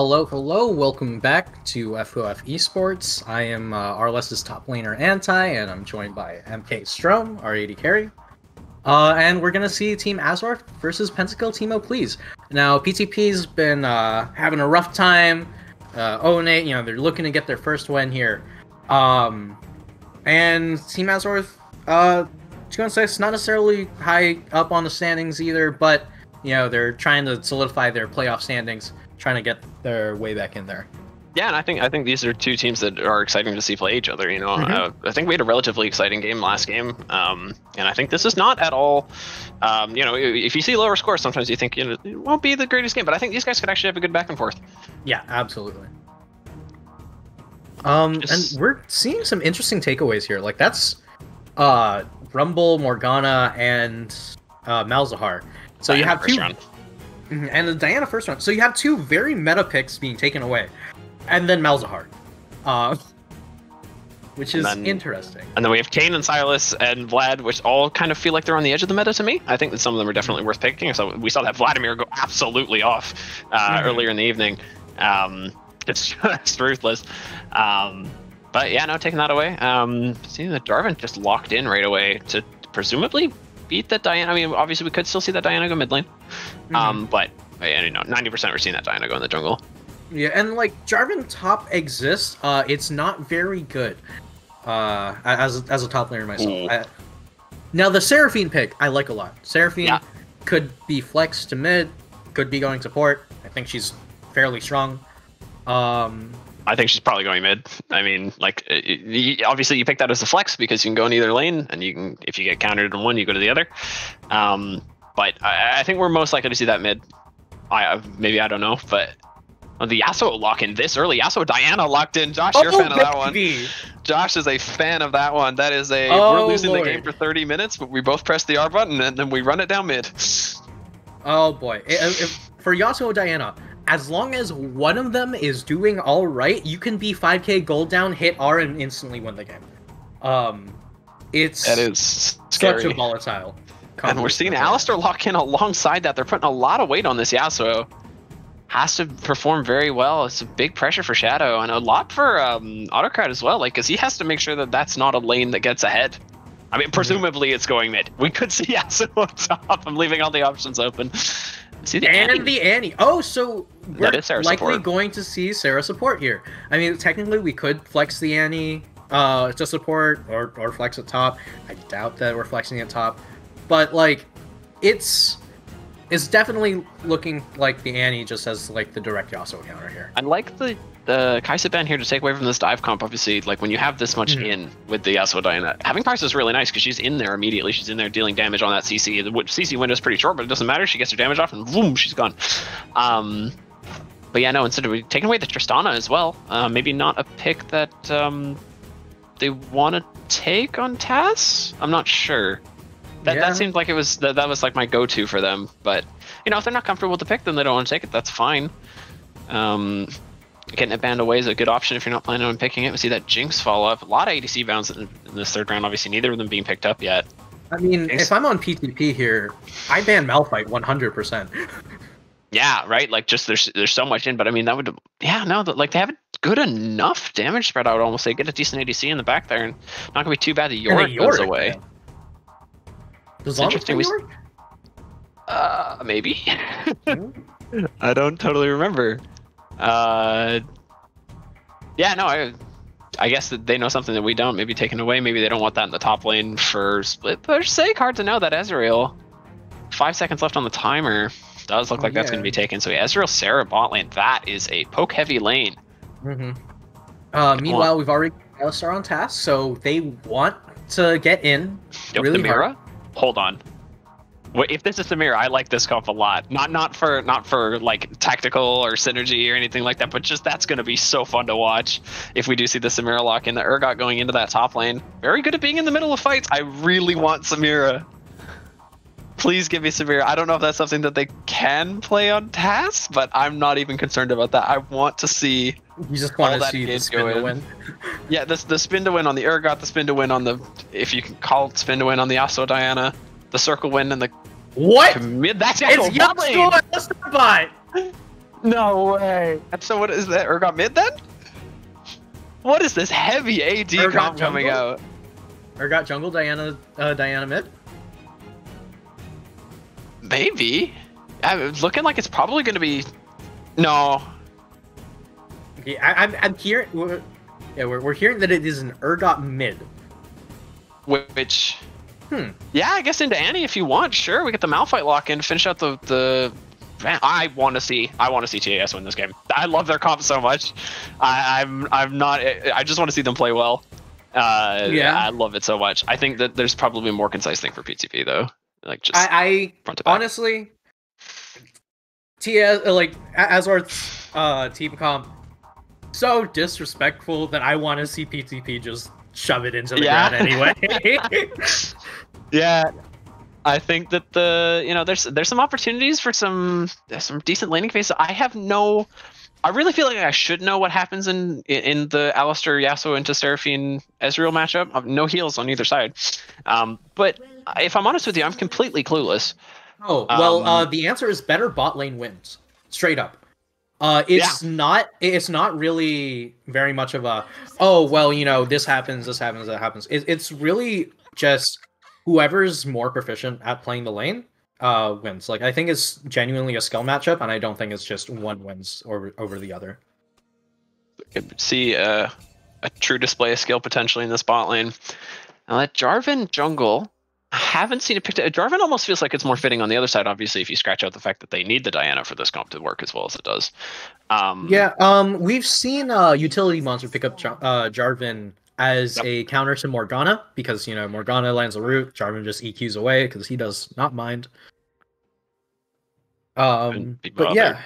Hello, hello, welcome back to FOF Esports. I am RLS's top laner Anti, and I'm joined by MK Strom, our AD carry. And we're gonna see Team Azor versus Pentakill Team Please. Now, PTP's been having a rough time. 0-8, they're looking to get their first win here. And Team Azor, 2-6, not necessarily high up on the standings either, but they're trying to solidify their playoff standings, trying to get their way back in there. Yeah, and I think these are two teams that are exciting to see play each other. I think we had a relatively exciting game last game, and I think this is not at all. If you see lower scores, sometimes you think it won't be the greatest game, but I think these guys could actually have a good back and forth. Yeah, absolutely. And we're seeing some interesting takeaways here. Like that's Rumble, Morgana, and Malzahar. So you have two. And the Diana first round. So you have two very meta picks being taken away. And then Malzahar. Which is interesting. And then we have Kane and Silas and Vlad, which all kind of feel like they're on the edge of the meta to me. I think that some of them are definitely worth picking. So we saw that Vladimir go absolutely off earlier in the evening. It's just ruthless. But yeah, no, taking that away. Seeing that Darwin just locked in right away to presumably beat that Diana. I mean, obviously we could still see that Diana go mid lane. But 90% we're seeing that Diana go in the jungle. Yeah, and like Jarvan top exists. It's not very good. As a top laner myself. Now the Seraphine pick I like a lot. Seraphine could be flex to mid, could be going support. I think she's fairly strong. I think she's probably going mid. I mean, like, obviously you pick that as a flex because you can go in either lane, and you can, if you get countered in one, you go to the other. But I think we're most likely to see that mid. Maybe, I don't know, but the Yasuo lock in this early. Yasuo Diana locked in. Josh, you're a fan of that one. Josh is a fan of that one. That is we're losing the game for 30 minutes, but we both press the R button and then we run it down mid. Oh boy. For Yasuo Diana, as long as one of them is doing all right, you can be 5k gold down, hit R, and instantly win the game. That is such a volatile. And we're seeing Alistar lock in alongside that. They're putting a lot of weight on this Yasuo. Has to perform very well. It's a big pressure for Shadow, and a lot for Autocrat as well, because he has to make sure that that's not a lane that gets ahead. I mean, presumably it's going mid. We could see Yasuo on top. I'm leaving all the options open. See the Annie. Oh, so we're likely support. Going to see Sarah support here. I mean, technically we could flex the Annie to support or flex at top. I doubt that we're flexing at top, but like it's definitely looking like the Annie just has like the direct Yasuo counter here. I like the Kai'Sa ban here to take away from this dive comp. Obviously, like when you have this much in with the Yasuo Diana, having Kai'Sa is really nice because she's in there immediately. She's in there dealing damage on that CC. The CC window is pretty short, but it doesn't matter. She gets her damage off and boom, she's gone. But yeah, no, instead of taking away the Tristana as well, maybe not a pick that they want to take on TAS? I'm not sure. That seemed like it was that was like my go-to for them, but if they're not comfortable with the pick, then they don't want to take it. That's fine. Getting it banned away is a good option if you're not planning on picking it. We see that Jinx fall up. A lot of ADC bounds in this third round. Obviously, neither of them being picked up yet. I mean, Jinx. If I'm on PTP here, I ban Malphite 100%. Yeah, right. Like, just there's so much in, but I mean that would they have a good enough damage spread. I would almost say get a decent ADC in the back there, and not gonna be too bad. The Yorick goes away. Yeah. Does interesting. Maybe. I don't totally remember. Yeah, no, I guess that they know something that we don't. Maybe taken away. Maybe they don't want that in the top lane for split push sake. Hard to know. That Ezreal, 5 seconds left on the timer. Does look like that's going to be taken. So yeah, Ezreal Sarah bot lane. That is a poke heavy lane. Meanwhile, we've already got Alistar on task, so they want to get in. Really hard. Hold on. If this is Samira, I like this comp a lot. Not for like tactical or synergy or anything like that, but just that's going to be so fun to watch if we do see the Samira lock in. The Urgot going into that top lane. Very good at being in the middle of fights. I really want Samira. Please give me Samira. I don't know if that's something that they can play on TAS, but I'm not even concerned about that. I want to see. You just want to see the spin to win. Yeah, the spin to win on the Urgot, the spin to win on the, if you can call it spin to win on the Yasuo Diana, the circle win and the what? That's Yasuo. That's not bot. No way. And so what is that? Urgot mid then? What is this heavy AD Urgot comp coming out? Urgot jungle, Diana mid? Maybe. It's looking like it's probably going to be... No. Okay, I'm hearing... Yeah, we're hearing that it is an Urgot mid. Which... Yeah, I guess into Annie if you want. Sure, we get the Malphite lock in, finish out the... Man, I want to see TAS win this game. I love their comp so much. I'm not. I just want to see them play well. Yeah, I love it so much. I think that there's probably a more concise thing for PTP though. Like just I front to back. Honestly, TAS like as our team comp, so disrespectful that I want to see PTP just shove it into the ground anyway. Yeah. I think that there's some opportunities for some decent laning phases. I really feel like I should know what happens in the Alistar Yasuo into Seraphine Ezreal matchup. No heals on either side. But if I'm honest with you, I'm completely clueless. Oh, well, the answer is better bot lane wins. Straight up. It's not really very much of a, oh, well, this happens, that happens. It's really just whoever's more proficient at playing the lane wins. Like, I think it's genuinely a skill matchup, and I don't think it's just one wins over the other. I could see a true display of skill potentially in this bot lane. Now that Jarvan jungle, I haven't seen it picked up. Jarvan almost feels like it's more fitting on the other side, obviously, if you scratch out the fact that they need the Diana for this comp to work as well as it does. We've seen utility monster pick up Jarvan as a counter to Morgana, because, Morgana lands a root, Jarvan just EQs away, because he does not mind. But yeah,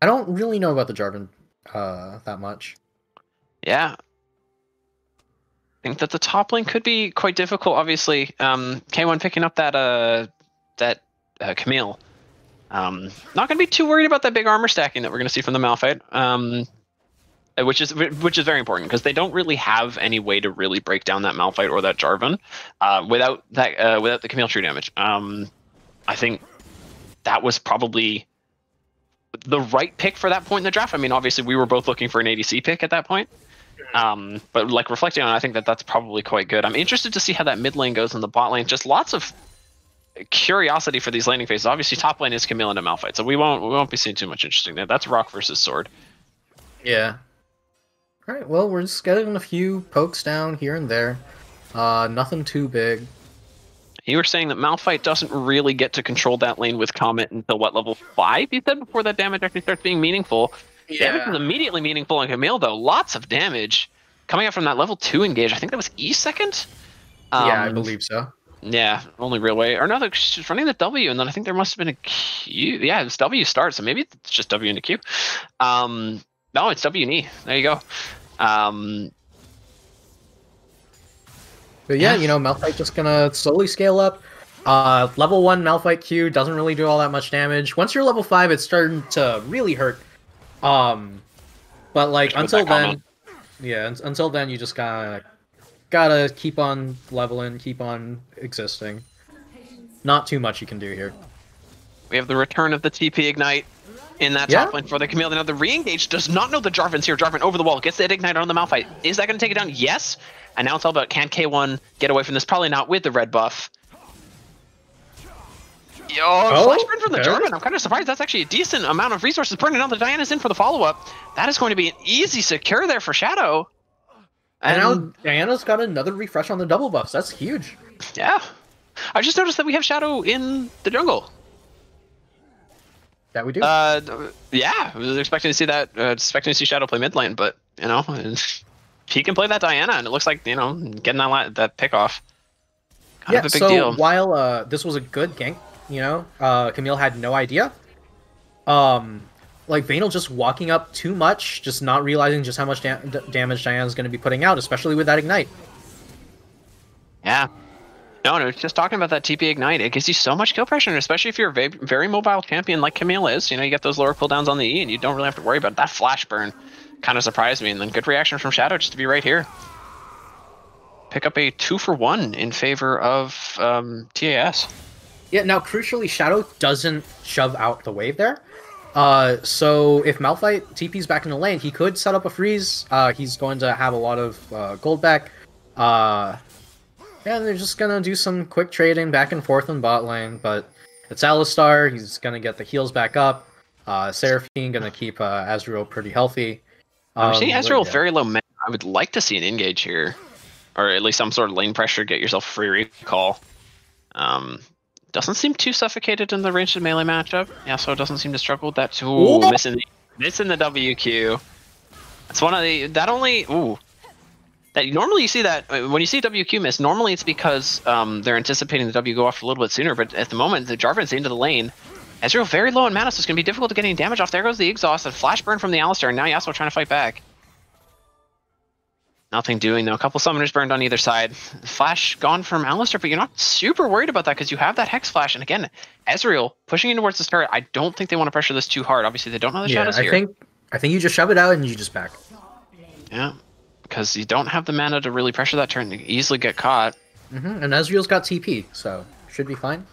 I don't really know about the Jarvan that much. Yeah. I think that the top lane could be quite difficult, obviously. K1 picking up that Camille. Not going to be too worried about that big armor stacking that we're going to see from the Malphite. Which is very important, because they don't really have any way to really break down that Malphite or that Jarvan without the Camille true damage. I think that was probably the right pick for that point in the draft. I mean, obviously we were both looking for an ADC pick at that point, but like reflecting on it, I think that that's probably quite good. I'm interested to see how that mid lane goes in the bot lane. Just lots of curiosity for these laning phases. Obviously, top lane is Camille and a Malphite, so we won't be seeing too much interesting there. That's rock versus sword. Yeah. All right, well, we're just getting a few pokes down here and there. Nothing too big. You were saying that Malphite doesn't really get to control that lane with Comet until, what, level 5, you said, before that damage actually starts being meaningful? Yeah. Damage is immediately meaningful on Camille, though. Lots of damage coming up from that level 2 engage. I think that was E second? Yeah, I believe so. Yeah, only real way. Or no, she's running the W, and then I think there must have been a Q. Yeah, it's W start, so maybe it's just W into Q. No, it's W and E. There you go. But yeah, Malphite just gonna slowly scale up. Level 1 Malphite Q doesn't really do all that much damage. Once you're level 5, it's starting to really hurt. But like until then, until then you just gotta keep on leveling, keep on existing. Not too much you can do here. We have the return of the TP Ignite in that top lane for the Camille. Now the re-engage does not know the Jarvan's here. Jarvan over the wall, gets the Ignite on the Malphite. Is that going to take it down? Yes. And now it's all about, can K1 get away from this? Probably not with the red buff. Flash burn from the Jarvan. I'm kind of surprised. That's actually a decent amount of resources burning. Now the Diana's in for the follow-up. That is going to be an easy secure there for Shadow. And now Diana's got another refresh on the double buffs. That's huge. Yeah. I just noticed that we have Shadow in the jungle. That we do. Yeah, I was expecting to see that. Expecting to see Shadow play mid lane, but he can play that Diana, and it looks like getting that pick off. Kind of a big deal. While this was a good gank, Camille had no idea. Like Vayne just walking up too much, just not realizing just how much damage Diana's going to be putting out, especially with that Ignite. Yeah. No, just talking about that TP Ignite, it gives you so much kill pressure, and especially if you're a very mobile champion like Camille is. You get those lower cooldowns on the E, and you don't really have to worry about it. That flash burn. Kind of surprised me, and then good reaction from Shadow just to be right here. Pick up a 2-for-1 in favor of TAS. Yeah, now crucially, Shadow doesn't shove out the wave there. So if Malphite TP's back in the lane, he could set up a freeze. He's going to have a lot of gold back. Yeah, they're just gonna do some quick trading back and forth in bot lane, but it's Alistar. He's gonna get the heals back up. Seraphine gonna keep Azrael pretty healthy. I'm seeing Azrael Yeah. very low mana. I would like to see an engage here, or at least some sort of lane pressure. Get yourself a free recall. Doesn't seem too suffocated in the ranged and melee matchup. Yeah, so it doesn't seem to struggle with that. Ooh, missing the WQ. That's one of the that normally you see that when you see WQ miss. Normally it's because they're anticipating the W go off a little bit sooner. But at the moment, the Jarvan's into the lane. Ezreal very low in mana, so it's going to be difficult to get any damage off. There goes the exhaust, and flash burn from the Alistar, and now Yasuo trying to fight back. Nothing doing though. A couple summoners burned on either side. Flash gone from Alistar, but you're not super worried about that because you have that Hex Flash. And again, Ezreal pushing in towards this turret. I don't think they want to pressure this too hard. Obviously, they don't know the shadows here. I think you just shove it out and you just back. Yeah, because you don't have the mana to really pressure that turret and easily get caught. And Ezreal's got TP, so should be fine.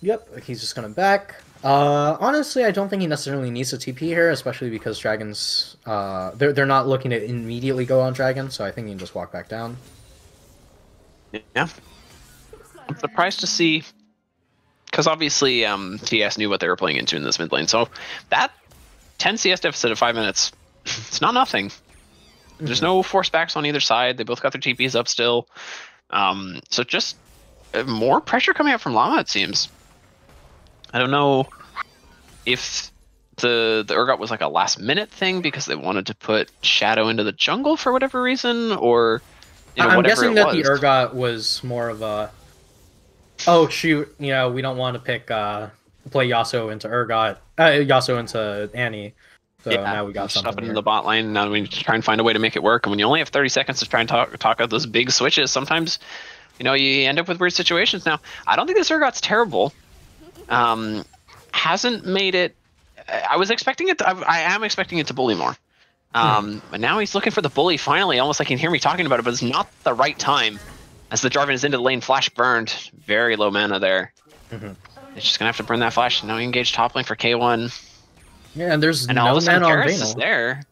Yep, he's just gonna back. Honestly, I don't think he necessarily needs a TP here, especially because dragons, they're not looking to immediately go on dragon, so I think he can just walk back down. Yeah. I'm surprised to see, because obviously TS knew what they were playing into in this mid lane, so that 10 CS deficit of 5 minutes, it's not nothing. There's no force backs on either side. They both got their TPs up still. So just more pressure coming out from Llama, it seems. I don't know if the Urgot was like a last minute thing because they wanted to put Shadow into the jungle for whatever reason, or I'm guessing that the Urgot was more of a, oh shoot, we don't want to play Yasuo into Urgot, Yasuo into Annie. So now we got something in the bot lane. Now we try and find a way to make it work. And when you only have 30 seconds to try and talk out those big switches, sometimes you end up with weird situations. Now I don't think this Urgot's terrible. Hasn't made it. I was expecting it. I am expecting it to bully more. But now he's looking for the bully finally, almost like he can hear me talking about it, but it's not the right time. As the Jarvan is into the lane, flash burned. Very low mana there. It's just gonna have to burn that flash. Now engage top lane for K1. Yeah, and there's no mana on Vayne. There.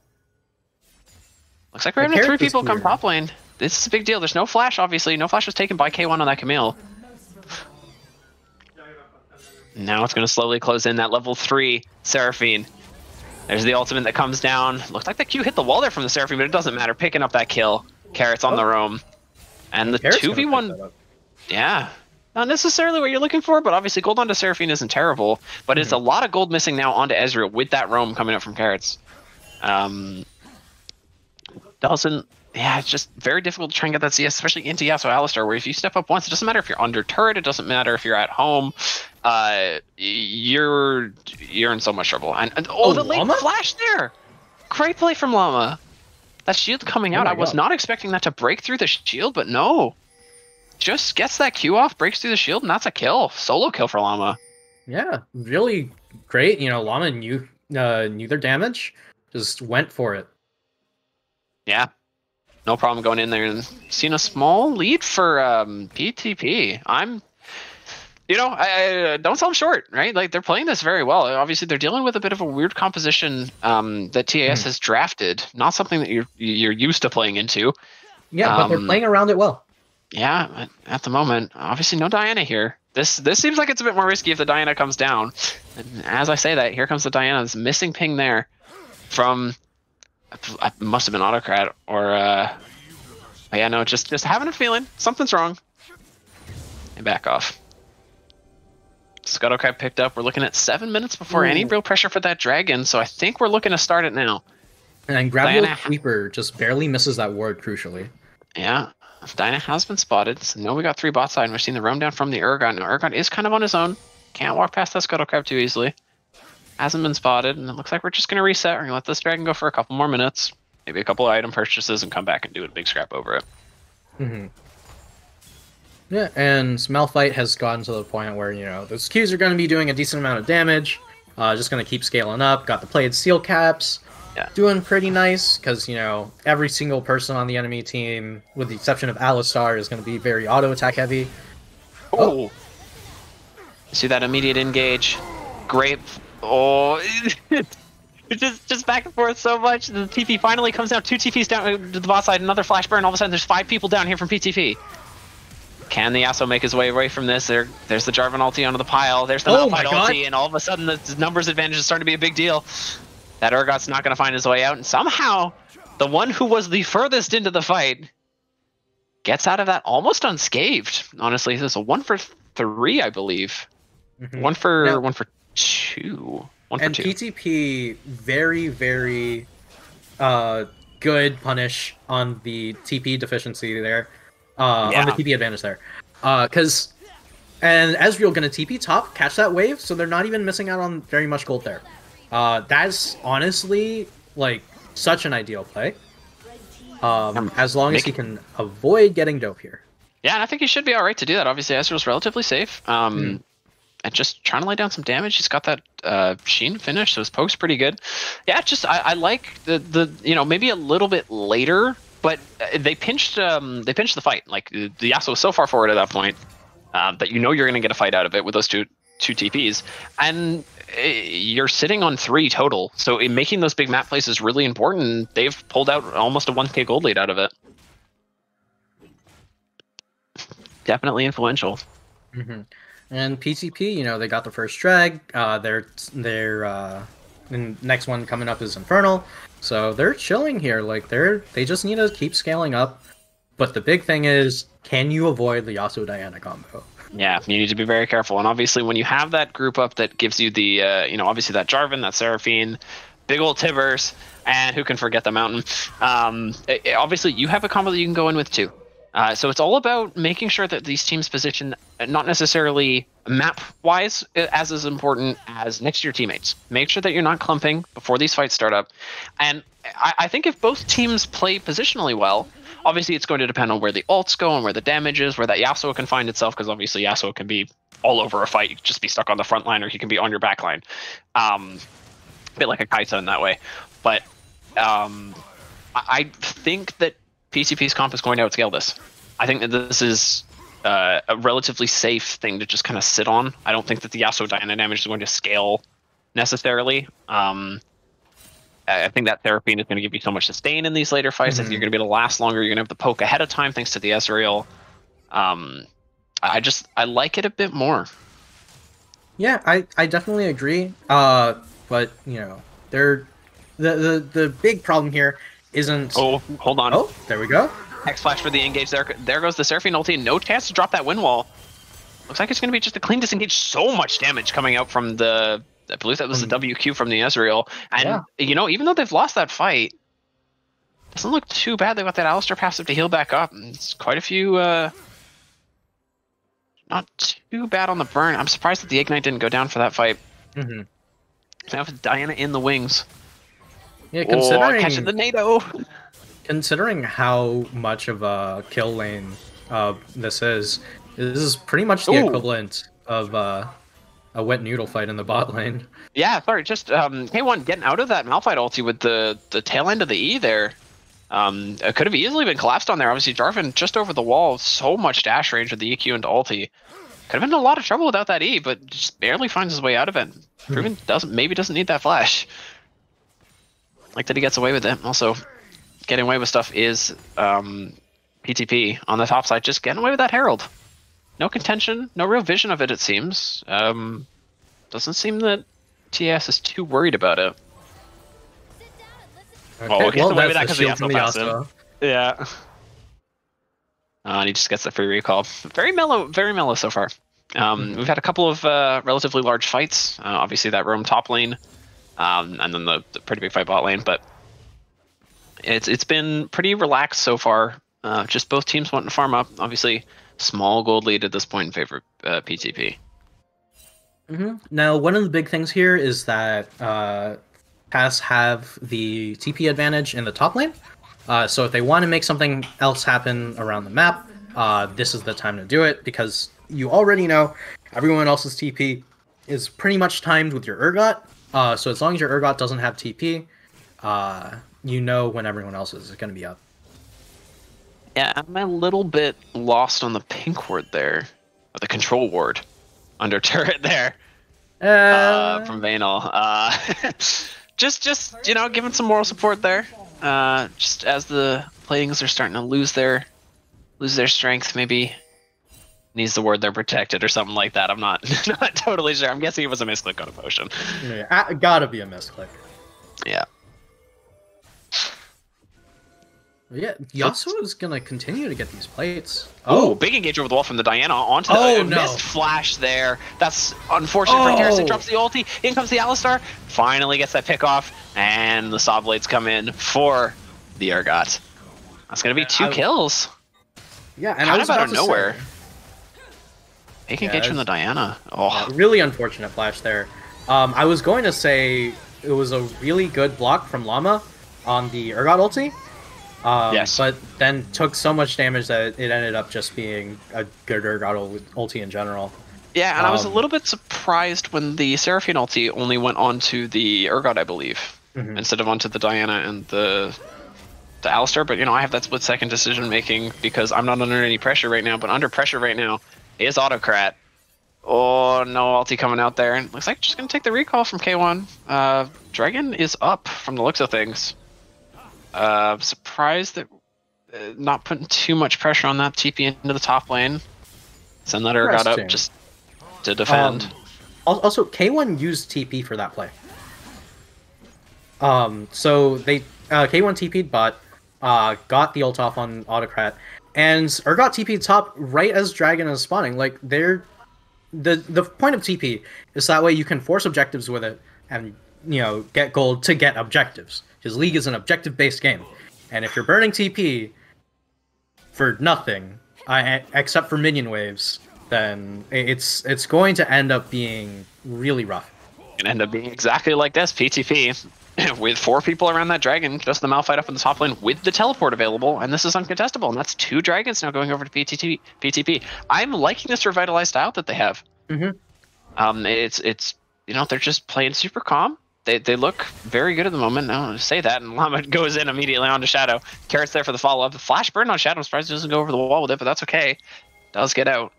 Looks like we're having 3 people come top lane. This is a big deal. There's no flash, obviously. No flash was taken by K1 on that Camille. Now it's going to slowly close in that level 3 Seraphine. There's the ultimate that comes down. Looks like the Q hit the wall there from the Seraphine, but it doesn't matter. Picking up that kill. Carrots on the roam. And the 2v1... Yeah. Not necessarily what you're looking for, but obviously gold onto Seraphine isn't terrible. But it's a lot of gold missing now onto Ezreal with that roam coming up from Carrots. Yeah, it's just very difficult to try and get that CS, especially into Yasuo Alistar, where if you step up once, it doesn't matter if you're under turret, it doesn't matter if you're at home. You're in so much trouble. And the late flash there! Great play from Llama. That shield coming out, I was not expecting that to break through the shield, but no. Just gets that Q off, breaks through the shield, and that's a kill. Solo kill for Llama. Yeah, really great. Llama knew their damage, just went for it. Yeah. No problem going in there and seeing a small lead for PTP. I don't sell them short, right? Like, they're playing this very well. Obviously, they're dealing with a bit of a weird composition that TAS has drafted. Not something that you're used to playing into. Yeah, but they're playing around it well. Yeah, at the moment, obviously no Diana here. This seems like it's a bit more risky if the Diana comes down. And as I say that, here comes the Diana. This missing ping there from... I must have been Autocrat or yeah, no, just having a feeling something's wrong. And back off. Scuttlecrab picked up. We're looking at 7 minutes before any real pressure for that dragon, so I think we're looking to start it now. And Gravial Sweeper just barely misses that ward crucially. Yeah, Diana has been spotted. So now we got 3 bot side, and we're seeing the roam down from the Urgot. Now Urgot is kind of on his own. Can't walk past that Scuttlecrab too easily. Hasn't been spotted, and it looks like we're just going to reset. We're going to let this dragon go for a couple more minutes. Maybe a couple of item purchases and come back and do a big scrap over it. Yeah, and Malphite has gotten to the point where, those Qs are going to be doing a decent amount of damage. Just going to keep scaling up. Got the plated seal caps. Yeah. Doing pretty nice, because, every single person on the enemy team, with the exception of Alistar, is going to be very auto-attack heavy. Oh! See that immediate engage. Great. Oh, just back and forth so much. The TP finally comes down. 2 TPs down to the bot side. Another flash burn. All of a sudden, there's 5 people down here from PTP. Can the Yasuo make his way away from this? There's the Jarvan ulti onto the pile. There's the Malphite ulti, and all of a sudden, the numbers advantage is starting to be a big deal. That Urgot's not going to find his way out, and somehow, the one who was the furthest into the fight gets out of that almost unscathed. Honestly, this is a 1 for 3, I believe. Mm-hmm. 1 for 2. 1 for 2. PTP very, very good punish on the TP deficiency there. On the TP advantage there. And Ezreal gonna TP top, catch that wave, so they're not even missing out on very much gold there. That's honestly like such an ideal play. As long as he can avoid getting dope here. Yeah, and I think he should be alright to do that. Obviously, Ezreal's relatively safe. And just trying to lay down some damage. He's got that Sheen finish, so his poke's pretty good. Yeah, just I like the maybe a little bit later, but they pinched the fight. Like the Yasuo was so far forward at that point that you're going to get a fight out of it with those two TPs, and you're sitting on 3 total. So in making those big map plays is really important. They've pulled out almost a 1k gold lead out of it. Definitely influential. Mm-hmm. And PTP, they got the first drag. Their next one coming up is Infernal, so they're chilling here. Like they just need to keep scaling up. But the big thing is, can you avoid the Yasuo Diana combo? Yeah, you need to be very careful. And obviously, when you have that group up that gives you the, obviously that Jarvan, that Seraphine, big old Tibbers, and who can forget the Mountain? Obviously, you have a combo that you can go in with too. So it's all about making sure that these teams position not necessarily map-wise as important as next to your teammates. Make sure that you're not clumping before these fights start up. And I think if both teams play positionally well, obviously it's going to depend on where the ults go and where the damage is, where that Yasuo can find itself, because obviously Yasuo can be all over a fight. You can just be stuck on the front line, or he can be on your back line. A bit like a Kaisa in that way. But I think that PTP's comp is going to outscale this. I think that this is a relatively safe thing to just kind of sit on. I don't think that the Yasuo Diana damage is going to scale necessarily. I think that Seraphine is going to give you so much sustain in these later fights. I think you're going to be able to last longer. You're going to have the poke ahead of time thanks to the Ezreal. I like it a bit more. Yeah, I definitely agree. But the big problem here isn't. Oh, hold on. Oh, there we go. X flash for the engage. There goes the Seraphine ulti. No chance to drop that wind wall. Looks like it's going to be just a clean disengage. So much damage coming out from the. I believe that was the WQ from the Ezreal. And, even though they've lost that fight, doesn't look too bad. They got that Alistar passive to heal back up. And it's quite a few, not too bad on the burn. I'm surprised that the Ignite didn't go down for that fight. Mm-hmm. Now with Diana in the wings. Yeah, considering... catching the NATO! Considering how much of a kill lane this is pretty much the equivalent of... a wet noodle fight in the bot lane. Yeah, sorry, just K1 getting out of that Malphite ulti with the tail end of the E there. It could have easily been collapsed on there. Obviously, Jarvan just over the wall, so much dash range with the EQ into ulti. Could have been in a lot of trouble without that E, but just barely finds his way out of it. Proven doesn't need that flash. Like that he gets away with it. Also, getting away with stuff is PTP on the top side, just getting away with that Herald. No contention, no real vision of it, it seems. Doesn't seem that TAS is too worried about it. Okay, we'll get away with that because because the passive. Yeah. And he just gets the free recall. Very mellow so far. We've had a couple of relatively large fights. Obviously that roam top lane, and then the pretty big fight bot lane. But it's been pretty relaxed so far. Just both teams wanting to farm up. Obviously, small gold lead at this point in favor of PTP. Now, one of the big things here is that TAS have the TP advantage in the top lane. So if they want to make something else happen around the map, this is the time to do it, because you already know everyone else's TP is pretty much timed with your Urgot. So as long as your Urgot doesn't have TP, you know when everyone else is going to be up. Yeah, I'm a little bit lost on the pink ward there, or the control ward. under turret there from Vanal. Just you know, giving some moral support there. Just as the Plagues are starting to lose their strength, maybe needs the word they're protected or something like that. I'm not not totally sure. I'm guessing it was a misclick on a potion. Yeah, gotta be a misclick. Yeah. Yeah, Yasuo is gonna continue to get these plates. Oh, big engage over the wall from the Diana onto the missed flash there. That's unfortunate for TAS. He drops the ulti. In comes the Alistar. Finally gets that pick off, and the Saw Blades come in for the Urgot. That's gonna be 2 kills. Yeah, and kind of out of nowhere. Big engage from the Diana. Oh, yeah, really unfortunate flash there. I was going to say it was a really good block from Llama on the Urgot ulti. Yes. But then took so much damage that it ended up just being a good Urgot ulti in general. Yeah, and I was a little bit surprised when the Seraphine ulti only went onto the Urgot, I believe, instead of onto the Diana and the Alistar. But, you know, I have that split-second decision-making because I'm not under any pressure right now. But under pressure right now is Autocrat. Oh, no ulti coming out there. And looks like just going to take the recall from K1. Dragon is up from the looks of things. Surprised that not putting too much pressure on that TP into the top lane. Send that Urgot up just to defend. Also, K1 used TP for that play. So they K1 TP'd bot, got the ult off on Autocrat, and Urgot TP'd top right as Dragon is spawning. Like the point of TP is that way you can force objectives with it and, you know, get gold to get objectives. His League is an objective-based game, and if you're burning TP for nothing, except for minion waves, then it's going to end up being really rough. It end up being exactly like this, PTP, with 4 people around that dragon, just the Malphite up in the top lane with the teleport available, and this is uncontestable, and that's 2 dragons now going over to PTP. I'm liking this revitalized style that they have. It's you know, they're just playing super calm. They look very good at the moment. No, say that, and Llama goes in immediately onto Shadow. Carrot's there for the follow-up. The flash burn on Shadow. I'm surprised he doesn't go over the wall with it, but that's okay. Does get out.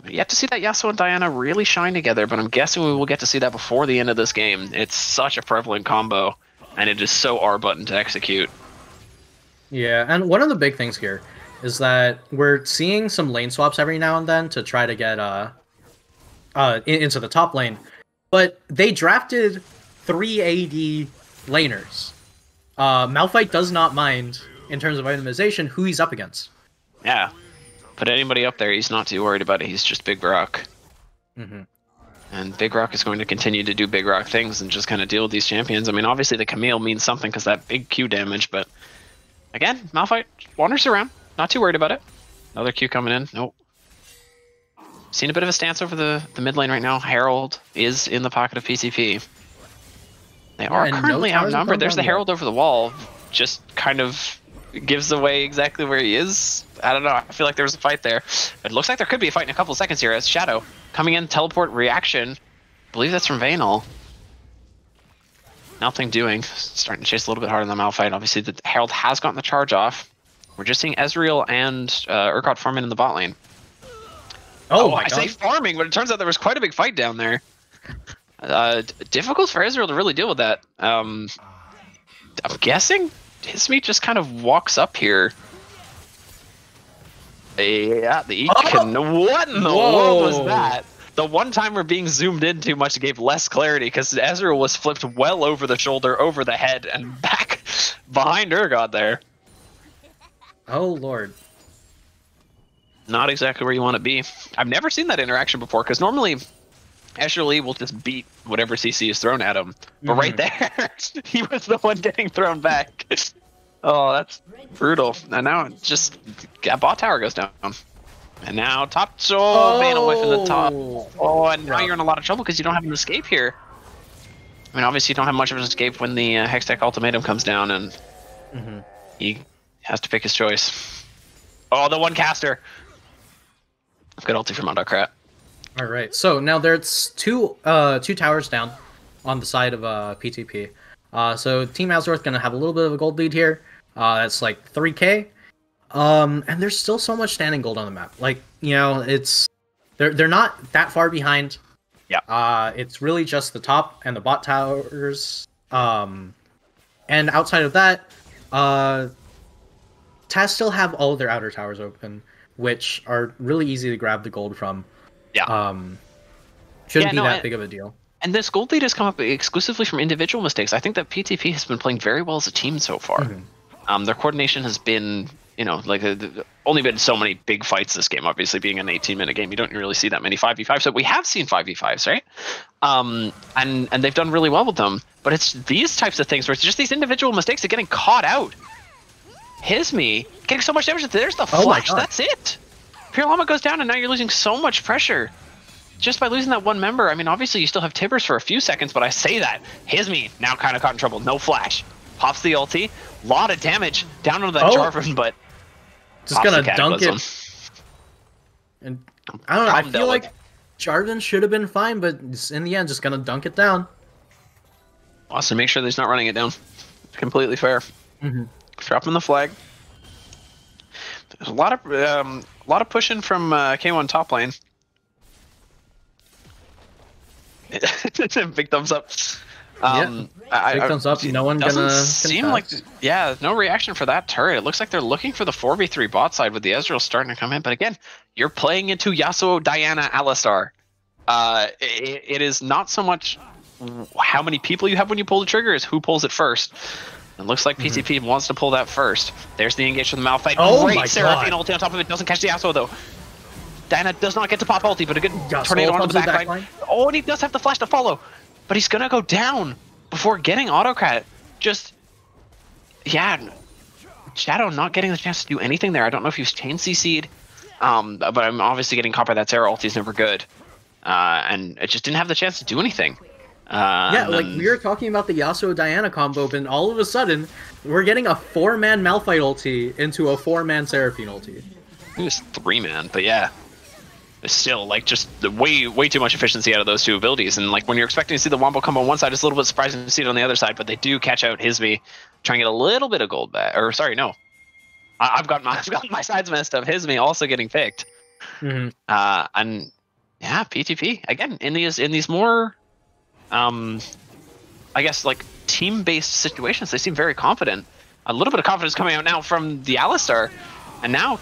Yet to see that Yasuo and Diana really shine together, but I'm guessing we will get to see that before the end of this game. It's such a prevalent combo, and it is so R-button to execute. Yeah, and one of the big things here is that we're seeing some lane swaps every now and then to try to get into the top lane. But they drafted 3 AD laners. Malphite does not mind, in terms of itemization, who he's up against. Yeah. Put anybody up there, he's not too worried about it. He's just Big Rock. And Big Rock is going to continue to do Big Rock things and just kind of deal with these champions. I mean, obviously the Camille means something because that big Q damage, but again, Malphite wanders around. Not too worried about it. Another Q coming in. Nope. Seen a bit of a stance over the mid lane right now. Herald is in the pocket of PTP. They are currently outnumbered. There's the Herald over the wall. Just kind of gives away exactly where he is. I don't know. I feel like there was a fight there. It looks like there could be a fight in a couple of seconds here as Shadow coming in. Teleport reaction. I believe that's from Vanal. Nothing doing. Starting to chase a little bit harder than the Malphite. Obviously, the Herald has gotten the charge off. We're just seeing Ezreal and Urgot farming in the bot lane. Oh, I say farming, but it turns out there was quite a big fight down there. Difficult for Israel to really deal with that. I'm guessing Hismi just kind of walks up here. Yeah, the Ekin. What in the world was that? The one time we're being zoomed in too much gave less clarity because Ezreal was flipped well over the shoulder, over the head, and back behind Urgot there. Oh, Lord. Not exactly where you want to be. I've never seen that interaction before, because normally Ezreal will just beat whatever CC is thrown at him. But right there, he was the one getting thrown back. Oh, that's brutal. And now just bot tower goes down. And now top Vanal whiff in the top. Oh, and now you're in a lot of trouble because you don't have an escape here. I mean, obviously you don't have much of an escape when the Hextech ultimatum comes down, and he has to pick his choice. Oh, the one caster. Good ulti from Autocrat. All right, so now there's two towers down on the side of PTP. So Team Azorth gonna have a little bit of a gold lead here. That's like 3K. And there's still so much standing gold on the map. Like, you know, it's they're not that far behind. Yeah. It's really just the top and the bot towers. And outside of that, TAS still have all of their outer towers open, which are really easy to grab the gold from. Yeah. Shouldn't be that big of a deal. And this gold lead has come up exclusively from individual mistakes. I think that PTP has been playing very well as a team so far. Mm-hmm. Their coordination has been, like only been so many big fights this game. Obviously, being an 18-minute game, you don't really see that many 5v5s. So we have seen 5v5s, right? And they've done really well with them. But it's these types of things where it's just these individual mistakes of getting caught out. Hisme getting so much damage. There's the flash. That's it. Pure Llama goes down, and now you're losing so much pressure. Just by losing that one member. I mean, obviously you still have Tibbers for a few seconds, but I say that. Hisme now kind of caught in trouble. No flash. Pops the ulti. Lot of damage down on that Jarvan, but just gonna dunk it. And I don't know. I feel like Jarvan should have been fine, but in the end, just gonna dunk it down. Awesome. Make sure that he's not running it down. It's completely fair. Dropping the flag. There's a lot of pushing from K1 top lane. Big thumbs up. Big thumbs up. No one gonna seem like no reaction for that turret. It looks like they're looking for the 4v3 bot side with the Ezreal starting to come in. But again, you're playing into Yasuo, Diana, Alistar. It is not so much how many people you have when you pull the trigger, is who pulls it first. It looks like PTP wants to pull that first. There's the engage from the Malphite. Great Seraphine ulti on top of it. Doesn't catch the Yasuo though. Diana does not get to pop ulti, but a good tornado onto the backline. Oh, and he does have the flash to follow. But he's going to go down before getting autocrat. Shadow not getting the chance to do anything there. I don't know if he was chain CC'd. But I'm obviously getting caught by that Sarah ulti is never good. And it just didn't have the chance to do anything. Like we were talking about the Yasuo-Diana combo, and all of a sudden, we're getting a 4-man Malphite ulti into a 4-man Seraphine ulti. It was 3-man, but yeah. Still, like, just way too much efficiency out of those two abilities. And like when you're expecting to see the wombo combo on one side, it's a little bit surprising to see it on the other side. But they do catch out Hisme, trying to get a little bit of gold back. Or sorry, no, I've got my sides messed up. Hisme also getting picked. And yeah, PTP again in these more, I guess like team-based situations. They seem very confident. A little bit of confidence coming out now from the Alistar, and now.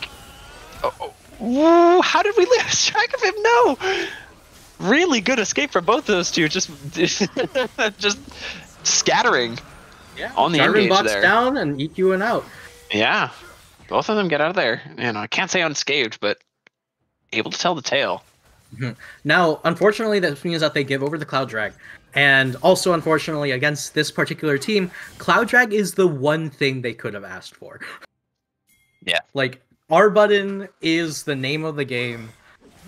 How did we lose track of him? No! Really good escape from both those two. Just scattering on the engage bots there. Down and EQ and out. Yeah. Both of them get out of there. I can't say unscathed, but able to tell the tale. Now, unfortunately, that means that they give over the Cloud Drag. And also, unfortunately, against this particular team, Cloud Drag is the one thing they could have asked for. Yeah. Like, R button is the name of the game,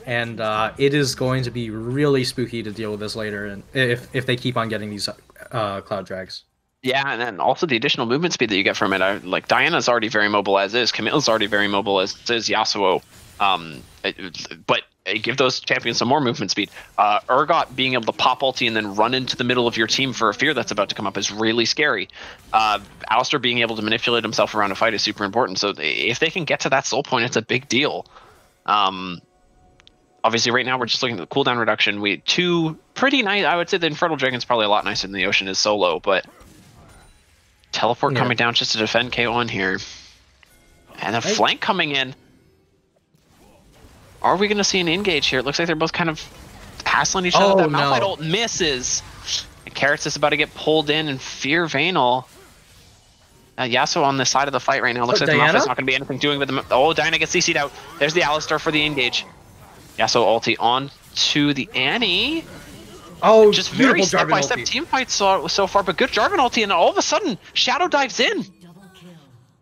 and it is going to be really spooky to deal with this later, and if they keep on getting these Cloud Drags. Yeah, and then also the additional movement speed that you get from it. Like Diana's already very mobile as is, Camille's already very mobile as is, Yasuo. But give those champions some more movement speed. Urgot being able to pop ulti and then run into the middle of your team for a fear that's about to come up is really scary. Alistar being able to manipulate himself around a fight is super important. So if they can get to that soul point, it's a big deal. Obviously, right now we're just looking at the cooldown reduction. We had two pretty nice. I would say the Infernal Dragon's probably a lot nicer than the Ocean is solo, but teleport coming down just to defend K1 here, and a flank coming in. Are we going to see an engage here? It looks like they're both kind of hassling each other. That Malphite ult misses. And Carrots is about to get pulled in, and Fear Vanal. Yasuo on the side of the fight right now. Looks like the Malphite's not going to be anything doing with the... Oh, Diana gets CC'd out. There's the Alistar for the engage. Yasuo ulti on to the Annie. Oh, just very step-by-step team fights so far, but good Jarvan ulti, and all of a sudden, Shadow dives in.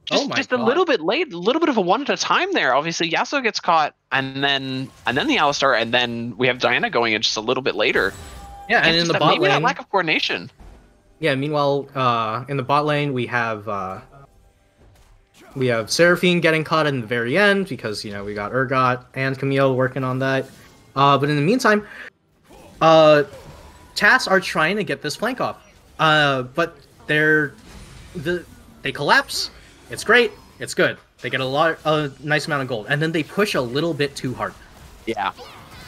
Just a little bit late, a little bit of a one at a time there. Obviously, Yasuo gets caught, and then the Alistar, and then we have Diana going in just a little bit later. Yeah, and in the bot lane, that lack of coordination. Yeah. Meanwhile, in the bot lane, we have Seraphine getting caught in the very end because we got Urgot and Camille working on that. But in the meantime, TAS are trying to get this flank off. But they collapse. It's great. It's good. They get a nice amount of gold, and then they push a little bit too hard. Yeah.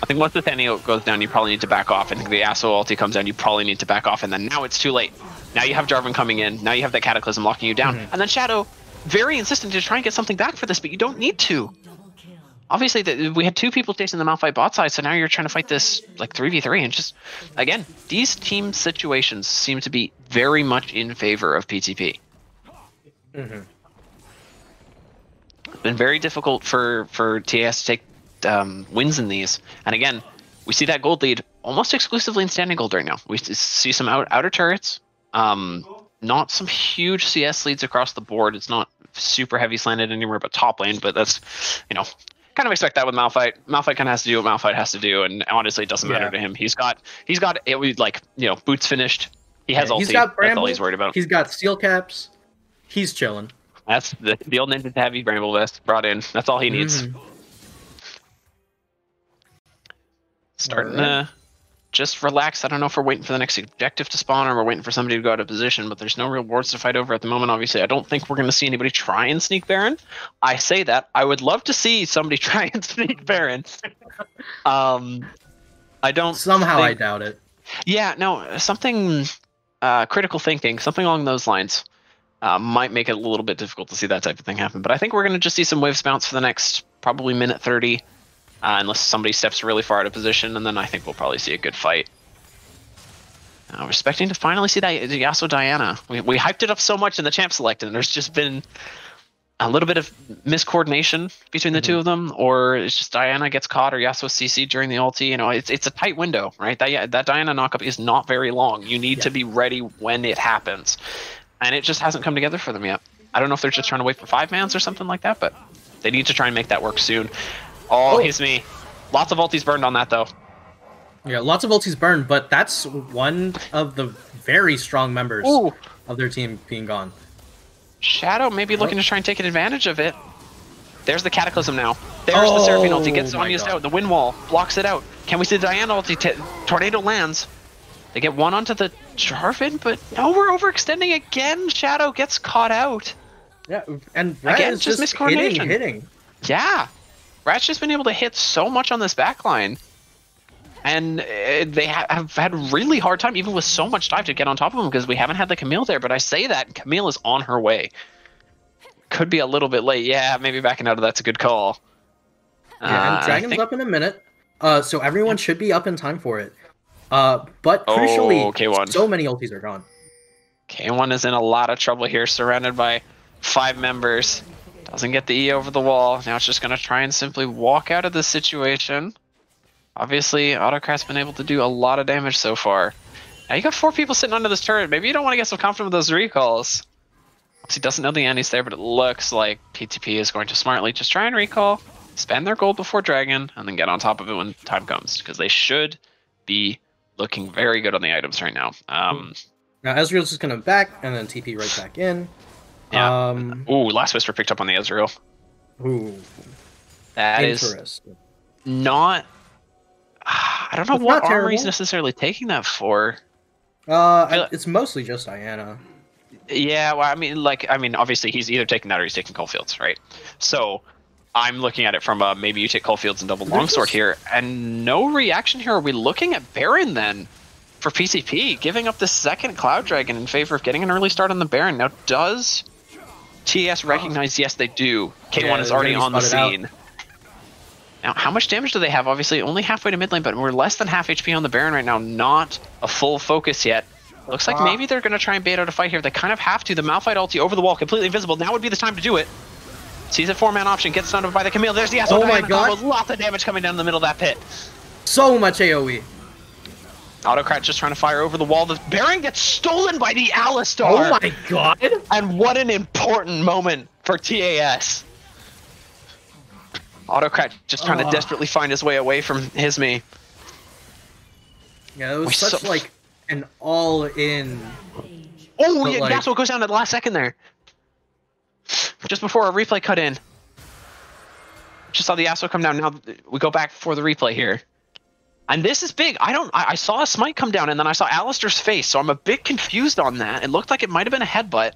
I think once the Thaniel goes down, you probably need to back off. I think the Yasuo ulti comes down, you probably need to back off. And then now it's too late. Now you have Jarvan coming in. Now you have that Cataclysm locking you down. And then Shadow, very insistent to try and get something back for this, but you don't need to. Obviously, we had 2 people chasing the Malphite bot side, so now you're trying to fight this like 3v3. And just, again, these team situations seem to be very much in favor of PTP. It's been very difficult for TAS to take wins in these. And again, we see that gold lead almost exclusively in standing gold right now. We see some outer turrets, not some huge CS leads across the board. It's not super heavy slanted anywhere but top lane, but that's, you know, kind of expect that with Malphite. Malphite kind of has to do what Malphite has to do, and honestly, it doesn't matter to him. He's got it, like, you know, boots finished. He has ulti. That's all he's worried about. He's got steel caps. He's chilling. That's the old Ninja Heavy Bramble Vest brought in. That's all he needs. Starting to just relax. I don't know if we're waiting for the next objective to spawn or we're waiting for somebody to go out of position, but there's no real wards to fight over at the moment. Obviously, I don't think we're going to see anybody try and sneak Baron. I say that. I would love to see somebody try and sneak Baron. I don't. Somehow I doubt it. Yeah, no, something critical thinking, something along those lines might make it a little bit difficult to see that type of thing happen. But I think we're going to just see some waves bounce for the next probably minute 30. Unless somebody steps really far out of position, and then I think we'll probably see a good fight. We're expecting to finally see that Yasuo Diana. We hyped it up so much in the champ select, and there's just been a little bit of miscoordination between the two of them, or it's just Diana gets caught or Yasuo CC during the ulti. You know, it's a tight window, right? That Diana knockup is not very long. You need to be ready when it happens, and it just hasn't come together for them yet. I don't know if they're just trying to wait for 5-mans or something like that, but they need to try and make that work soon. Oh, he's me. Lots of ultis burned on that, though. Yeah, lots of ultis burned, but that's one of the very strong members of their team being gone. Shadow may be looking to try and take advantage of it. There's the Cataclysm now. There's the Seraphine ulti. Gets unused out. The wind wall blocks it out. Can we see the Diana ulti? Tornado lands. They get one onto the Jarvan, but no, we're overextending again. Shadow gets caught out. Yeah, and Rat again, is just miscoordination. hitting. Yeah. Rat's just been able to hit so much on this backline, and they have had a really hard time, even with so much dive, to get on top of him because we haven't had the Camille there. But I say that Camille is on her way. Could be a little bit late. Yeah, maybe backing out of that's a good call. Yeah, and Dragon's up in a minute, so everyone should be up in time for it. But crucially, K1. So many ultis are gone. K1 is in a lot of trouble here, surrounded by 5 members. Doesn't get the E over the wall. Now it's just going to try and simply walk out of this situation. Obviously, Autocrat's been able to do a lot of damage so far. Now you got 4 people sitting under this turret. Maybe you don't want to get so confident with those recalls. He doesn't know the Annie's there, but it looks like PTP is going to smartly just try and recall, spend their gold before Dragon, and then get on top of it when time comes. Because they should be looking very good on the items right now. Now Ezreal's just going to back, and then TP right back in. Yeah. Ooh, Last Whisper picked up on the Ezreal. Ooh. That is not... I don't know what armor he's necessarily taking that for. It's mostly just Diana. Yeah, well, I mean, obviously he's either taking that or he's taking Coalfields, right? So I'm looking at it from maybe you take Coalfields and double longsword here, and no reaction here. Are we looking at Baron then for PTP, giving up the second Cloud Dragon in favor of getting an early start on the Baron? Now, does TS recognize? Yes, they do. K1 is already on the scene. Now, how much damage do they have? Obviously, only halfway to mid lane, but we're less than half HP on the Baron right now. Not a full focus yet. Looks like maybe they're going to try and bait out a fight here. They kind of have to. The Malphite ulti over the wall, completely invisible. Now would be the time to do it. Sees a 4-man option, gets stunned by the Camille. There's the Yasuo. Oh my god. Lots of damage coming down the middle of that pit. So much AoE. Autocrat just trying to fire over the wall. The Baron gets stolen by the Alistar. Oh my god. And what an important moment for TAS. Autocrat just trying to desperately find his way away from Hisme. Yeah, it was such like an all-in. Oh, yeah, Yasuo goes down at the last second there. Just before a replay cut in. Just saw the Yasuo come down. Now we go back for the replay here. And this is big. I saw a smite come down and then I saw Alistair's face, so I'm a bit confused on that. It looked like it might have been a headbutt.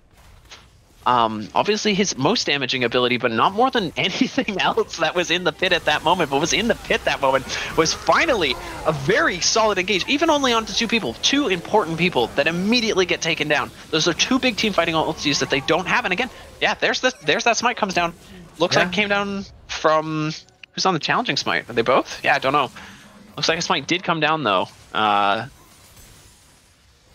Obviously his most damaging ability, but not more than anything else that was in the pit at that moment. But was in the pit that moment was finally a very solid engage, even only onto 2 people, 2 important people that immediately get taken down. Those are 2 big team fighting ultis that they don't have. And again, yeah, there's that smite comes down. Looks like it came down from who's on the challenging smite. Are they both? Yeah, I don't know. Looks like a smite did come down though.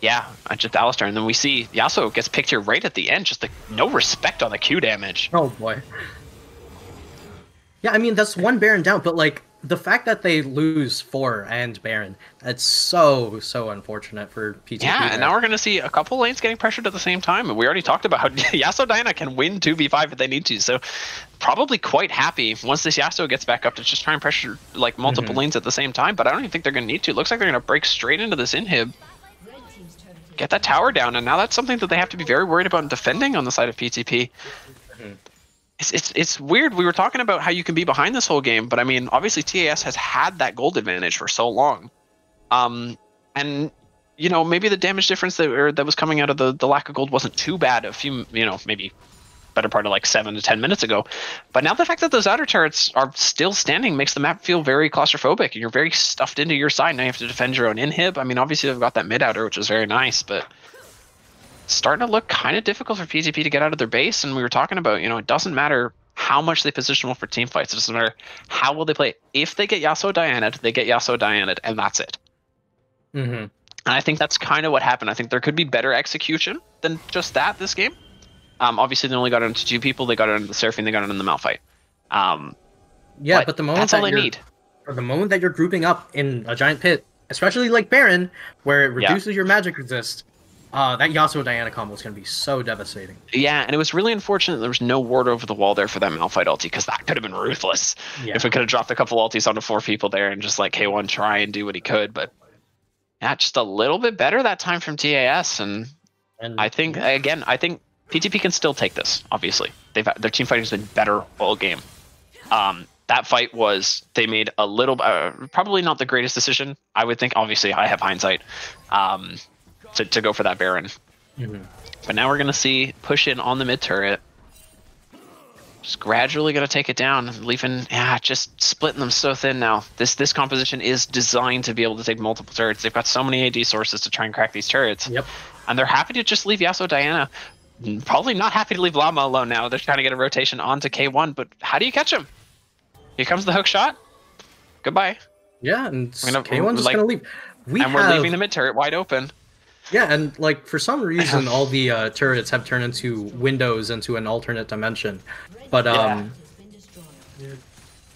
Yeah, just Alistar, and then we see Yasuo gets picked here right at the end. Just like no respect on the Q damage. Oh boy. Yeah, I mean that's 1 Baron down, but like the fact that they lose 4 and Baron, that's so unfortunate for PTP. Yeah, and now we're gonna see a couple lanes getting pressured at the same time. And we already talked about how Yasuo Diana can win 2v5 if they need to. So probably quite happy once this Yasuo gets back up to just try and pressure like multiple lanes at the same time. But I don't even think they're gonna need to. It looks like they're gonna break straight into this inhib. Get that tower down, and now that's something that they have to be very worried about defending on the side of PTP. It's weird. We were talking about how you can be behind this whole game, but I mean, obviously TAS has had that gold advantage for so long, and you know maybe the damage difference that was coming out of the lack of gold wasn't too bad a few maybe better part of like 7 to 10 minutes ago. But now the fact that those outer turrets are still standing makes the map feel very claustrophobic, and you're very stuffed into your side. Now you have to defend your own inhib. I mean, obviously they've got that mid outer, which is very nice, but it's starting to look kind of difficult for PTP to get out of their base. And we were talking about, it doesn't matter how much they position well for team fights. It doesn't matter how will they play. If they get Yasuo Diana'd, they get Yasuo Diana'd, and that's it. And I think that's kind of what happened. I think there could be better execution than just that this game. Obviously, they only got it into 2 people. They got it into the Seraphine. They got it in the Malphite. But the moment that's all they need. Or the moment that you're grouping up in a giant pit, especially like Baron, where it reduces your magic resist, that Yasuo Diana combo is going to be so devastating. Yeah, and it was really unfortunate there was no ward over the wall there for that Malphite ulti, because that could have been ruthless. If we could have dropped a couple ultis onto 4 people there and just like K1 try and do what he could. But yeah, just a little bit better that time from TAS. And I think, again, PTP can still take this, obviously. Their team fighting has been better all game. That fight was, they made a little, probably not the greatest decision, I would think. Obviously, I have hindsight, to go for that Baron. But now we're going to see push in on the mid turret. Just gradually going to take it down, leaving, just splitting them so thin now. This composition is designed to be able to take multiple turrets. They've got so many AD sources to try and crack these turrets. And they're happy to just leave Yasuo Diana. Probably not happy to leave Llama alone now. They're trying to get a rotation onto K1, but how do you catch him? Here comes the hook shot. Goodbye. Yeah, and K1's just gonna leave. We're leaving the mid turret wide open. Yeah, and like for some reason, all the turrets have turned into windows into an alternate dimension. But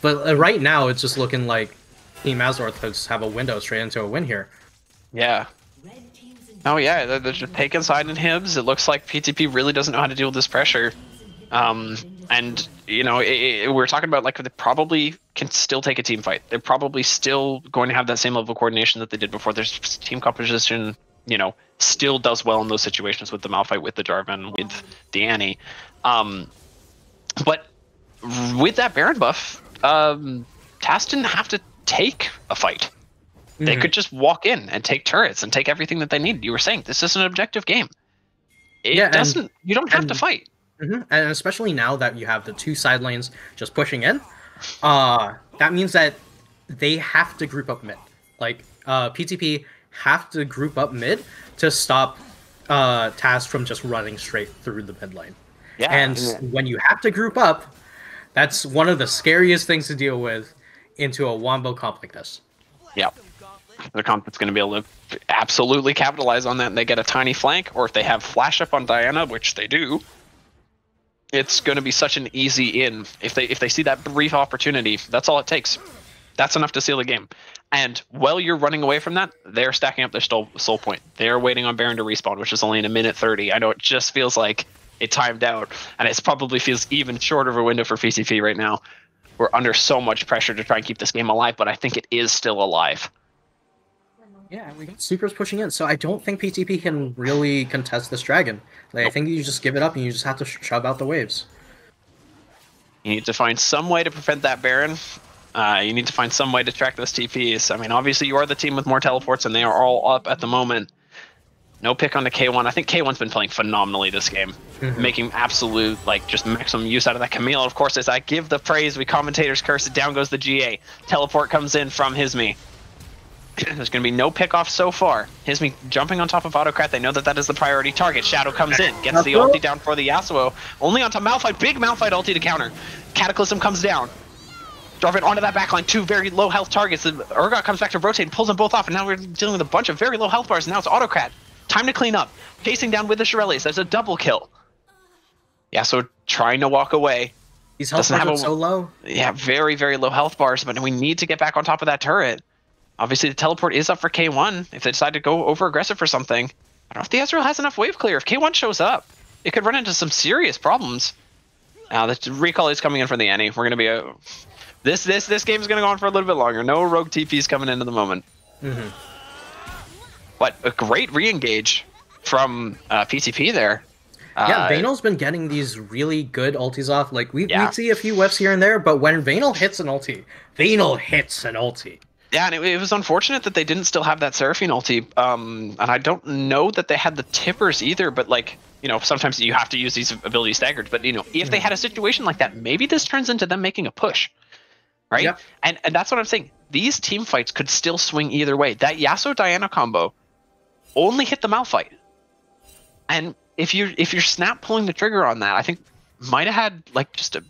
right now it's just looking like Team Azorth could have a window straight into a win here. Yeah. Oh yeah, they're just taking side inhibs. It looks like PTP really doesn't know how to deal with this pressure. And we're talking about like they probably can still take a team fight. They're probably still going to have that same level of coordination that they did before. Their team composition, still does well in those situations with the Malphite, with the Jarvan, with the Annie. But with that Baron buff, TAS didn't have to take a fight. They could just walk in and take turrets and take everything that they need. You were saying this is an objective game. You don't have to fight. And especially now that you have the 2 side lanes just pushing in, that means that they have to group up mid. Like PTP have to group up mid to stop TAS from just running straight through the mid lane. And when you have to group up, that's one of the scariest things to deal with into a wombo comp like this. Yeah. The comp that's going to be able to absolutely capitalize on that, and they get a tiny flank, or if they have flash up on Diana, which they do, it's going to be such an easy in. If they see that brief opportunity, that's all it takes. That's enough to seal the game. And while you're running away from that, they're stacking up their soul point. They're waiting on Baron to respawn, which is only in 1:30. I know it just feels like it timed out, and it probably feels even shorter of a window for PTP right now. We're under so much pressure to try and keep this game alive, but I think it is still alive. Yeah, we got supers pushing in, so I don't think PTP can really contest this dragon. I think you just give it up and you just have to shove out the waves. You need to find some way to prevent that Baron. You need to find some way to track those TPs. I mean, obviously you are the team with more teleports, and they are all up at the moment. No pick onto K1. I think K1's been playing phenomenally this game, making absolute, like, just maximum use out of that. Camille, of course, as I give the praise, we commentators curse it, down goes the GA. Teleport comes in from Hismi. There's going to be no pick off so far. Hismi jumping on top of Autocrat. They know that that is the priority target. Shadow comes in, gets the ulti down for the Yasuo. Only onto Malphite. Big Malphite ulti to counter. Cataclysm comes down. Darvin onto that backline. Two very low health targets. The Urgot comes back to rotate and pulls them both off. And now we're dealing with a bunch of very low health bars. And now it's Autocrat. Time to clean up. Chasing down with the Shirelles. There's a double kill. Yasuo trying to walk away. These health bars are so low. Yeah, very, very low health bars. But we need to get back on top of that turret. Obviously, the teleport is up for K1 if they decide to go over-aggressive for something. I don't know if the Ezreal has enough wave clear. If K1 shows up, it could run into some serious problems. The recall is coming in for the Annie. We're going to be this game is going to go on for a little bit longer. No rogue TPs coming into the moment. But a great re-engage from PTP there. Yeah, Vanel's been getting these really good ultis off. Like, we see a few whiffs here and there, but when Vanel hits an ulti, Vanel hits an ulti. Yeah, and it was unfortunate that they didn't still have that Seraphine ulti. And I don't know that they had the tippers either, but, like, you know, sometimes you have to use these abilities staggered. But, you know, if they had a situation like that, maybe this turns into them making a push, right? Yep. And that's what I'm saying. These team fights could still swing either way. That Yasuo-Diana combo only hit the Malphite. And if you're snap pulling the trigger on that, I think might have had, like, just a...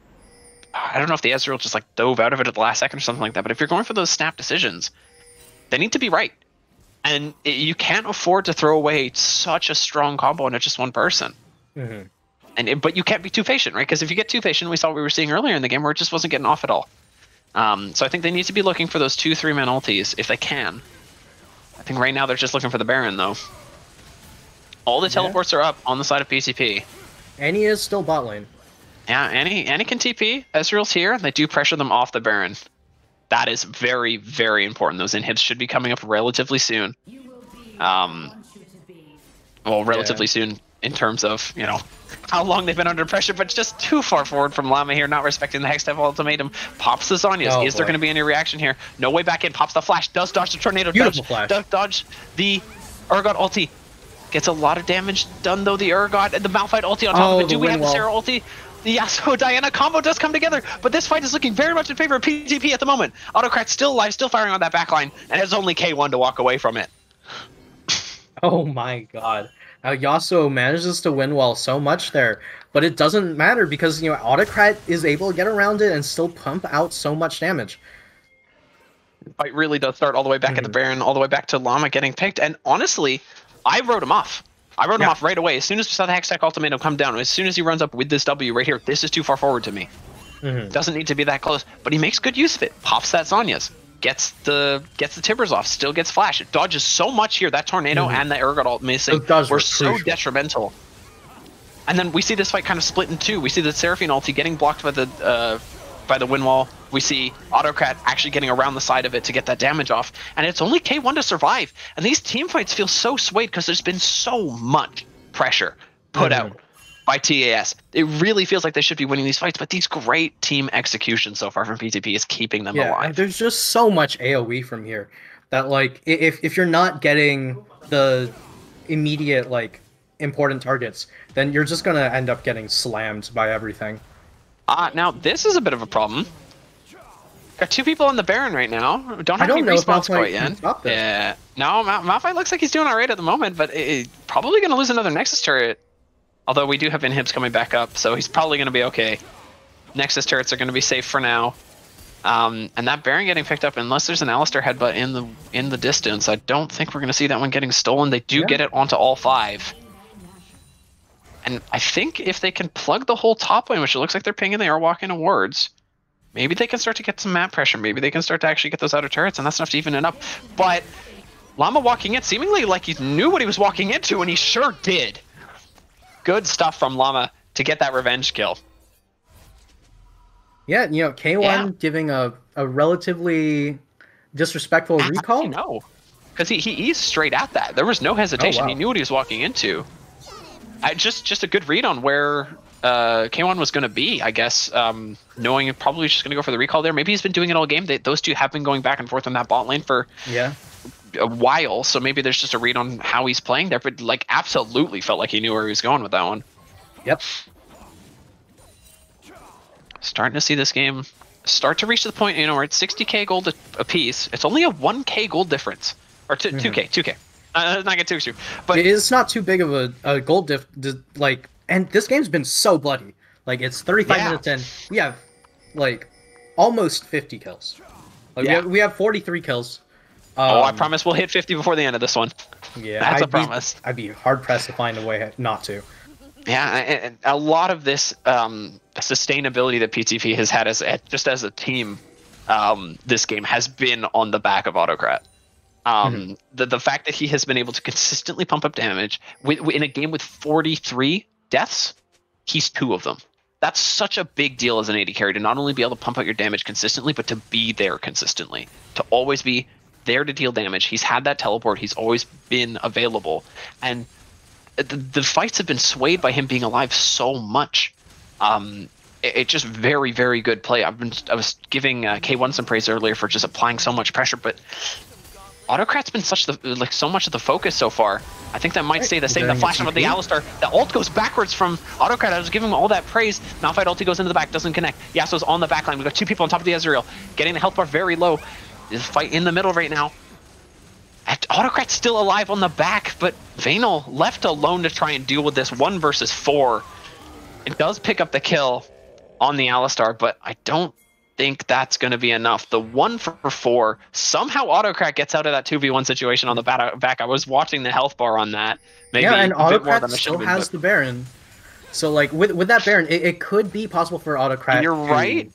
I don't know if the Ezreal just, like, dove out of it at the last second or something like that, but if you're going for those snap decisions, they need to be right. And you can't afford to throw away such a strong combo into just one person. But you can't be too patient, right? Because if you get too patient, we saw what we were seeing earlier in the game where it just wasn't getting off at all. So I think they need to be looking for those 2-3-man ultis if they can. I think right now they're just looking for the Baron, though. All the teleports are up on the side of PTP. Annie is still bot lane. Yeah, Annie can TP. Ezreal's here. They do pressure them off the Baron. That is very, very important. Those inhibs should be coming up relatively soon. Well, relatively soon in terms of, you know, how long they've been under pressure, but just too far forward from Llama here, not respecting the Hextech ultimatum. Pops the Zhonya's. Is there going to be any reaction here? No way back in. Pops the flash. Does dodge the tornado. Dodge the Urgot ulti. Gets a lot of damage done, though, the Urgot and the Malphite ulti on top of it. Do we have the Sarah ulti? The Yasuo-Diana combo does come together, but this fight is looking very much in favor of PTP at the moment. Autocrat's still alive, still firing on that backline, and it's only K1 to walk away from it. Oh my god. Yasuo manages to win well so much there, but it doesn't matter because, you know, Autocrat is able to get around it and still pump out so much damage. The fight really does start all the way back at the Baron, all the way back to Llama getting picked, and honestly, I wrote him off. I wrote him off right away. As soon as we saw the Hextech ultimatum come down, as soon as he runs up with this W right here, this is too far forward to me. Doesn't need to be that close, but he makes good use of it. Pops that Zhonya's, gets the tippers off, still gets flash. It dodges so much here. That tornado and the Urgot ult missing were so detrimental. And then we see this fight kind of split in two. We see the Seraphine ulti getting blocked by the wind wall. We see Autocrat actually getting around the side of it to get that damage off. And it's only K1 to survive. And these team fights feel so swayed because there's been so much pressure put out by TAS. It really feels like they should be winning these fights, but these great team execution so far from PTP is keeping them alive. There's just so much AoE from here that, like, if you're not getting the immediate, like, important targets, then you're just gonna end up getting slammed by everything. Now this is a bit of a problem. Got two people on the Baron right now. Don't have any respawns quite yet. Yeah. No, Malphite looks like he's doing alright at the moment, but probably going to lose another Nexus turret. Although we do have inhibs coming back up, so he's probably going to be okay. Nexus turrets are going to be safe for now. And that Baron getting picked up, unless there's an Alistar headbutt in the distance, I don't think we're going to see that one getting stolen. They do get it onto all 5. And I think if they can plug the whole top lane, which it looks like they're pinging, they are walking towards, maybe they can start to get some map pressure. Maybe they can start to actually get those outer turrets, and that's enough to even it up. But Llama walking in, seemingly like he knew what he was walking into, and he sure did. Good stuff from Llama to get that revenge kill. Yeah, you know, K1 giving a relatively disrespectful recall. No, because he eased straight at that. There was no hesitation. He knew what he was walking into. Just a good read on where K1 was going to be, I guess, knowing probably just going to go for the recall there. Maybe he's been doing it all game. Those two have been going back and forth on that bot lane for a while, so maybe there's just a read on how he's playing there, but like absolutely felt like he knew where he was going with that one. Yep. Starting to see this game start to reach the point, where it's 60k gold a piece. It's only a 1k gold difference, or 2k. Let's not get too extreme, but it's not too big of a gold diff. Like, and this game's been so bloody. Like, it's 35 minutes in. We have like almost 50 kills. Like, we have 43 kills. I promise we'll hit 50 before the end of this one. Yeah, that's a promise. I'd be hard pressed to find a way not to. Yeah, and a lot of this sustainability that PTP has had as a team, this game has been on the back of Autocrat. The fact that he has been able to consistently pump up damage in a game with 43 deaths, he's 2 of them. That's such a big deal as an AD carry to not only be able to pump out your damage consistently, but to be there consistently, to always be there to deal damage. He's had that teleport. He's always been available, and the fights have been swayed by him being alive so much. It's just very, very good play. I was giving K1 some praise earlier for just applying so much pressure, but Autocrat's been so much of the focus so far. I think that might stay the same. The flash of the Alistar, the ult goes backwards from Autocrat. I was giving him all that praise. Malphite ulti goes into the back, doesn't connect. Yasuo's on the back line. We've got 2 people on top of the Ezreal, getting the health bar very low. There's a fight in the middle right now. Autocrat's still alive on the back, but Vaynol left alone to try and deal with this 1 versus 4. It does pick up the kill on the Alistar, but I don't think that's going to be enough. The 1 for 4, somehow Autocrat gets out of that 2v1 situation on the back. I was watching the health bar on that. Maybe yeah, and Autocrat still has the Baron. So, like, with that Baron, it could be possible for Autocrat You're right,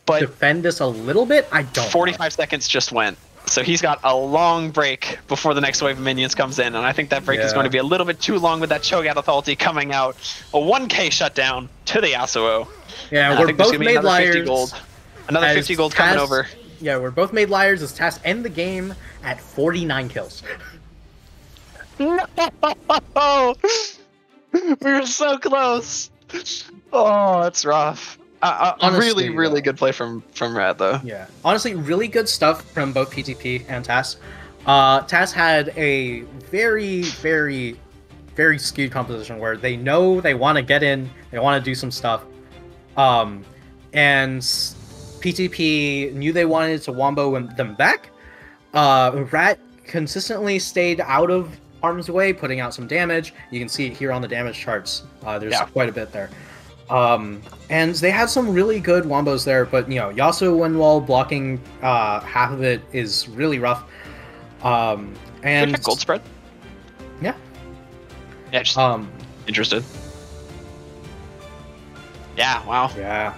but defend this a little bit. I don't 45 seconds just went. So he's got a long break before the next wave of minions comes in, and I think that break is going to be a little bit too long with that Cho'Gath ulti coming out. A 1k shutdown to the Yasuo. Yeah, we're both made liars. Another 50 gold coming over. Yeah, we're both made liars as TAS end the game at 49 kills. No! We were so close. Oh, that's rough. Honestly, really good play from Rad, though. Yeah, honestly, really good stuff from both PTP and TAS. TAS had a very, very, very skewed composition where they know they want to get in, they want to do some stuff, and PTP knew they wanted to wombo them back. Rat consistently stayed out of harm's way, putting out some damage. You can see it here on the damage charts. There's quite a bit there. And they had some really good wombos there, but Yasuo Windwall blocking half of it is really rough. And gold spread. Yeah. Yeah. Just interested. Yeah. Wow. Yeah.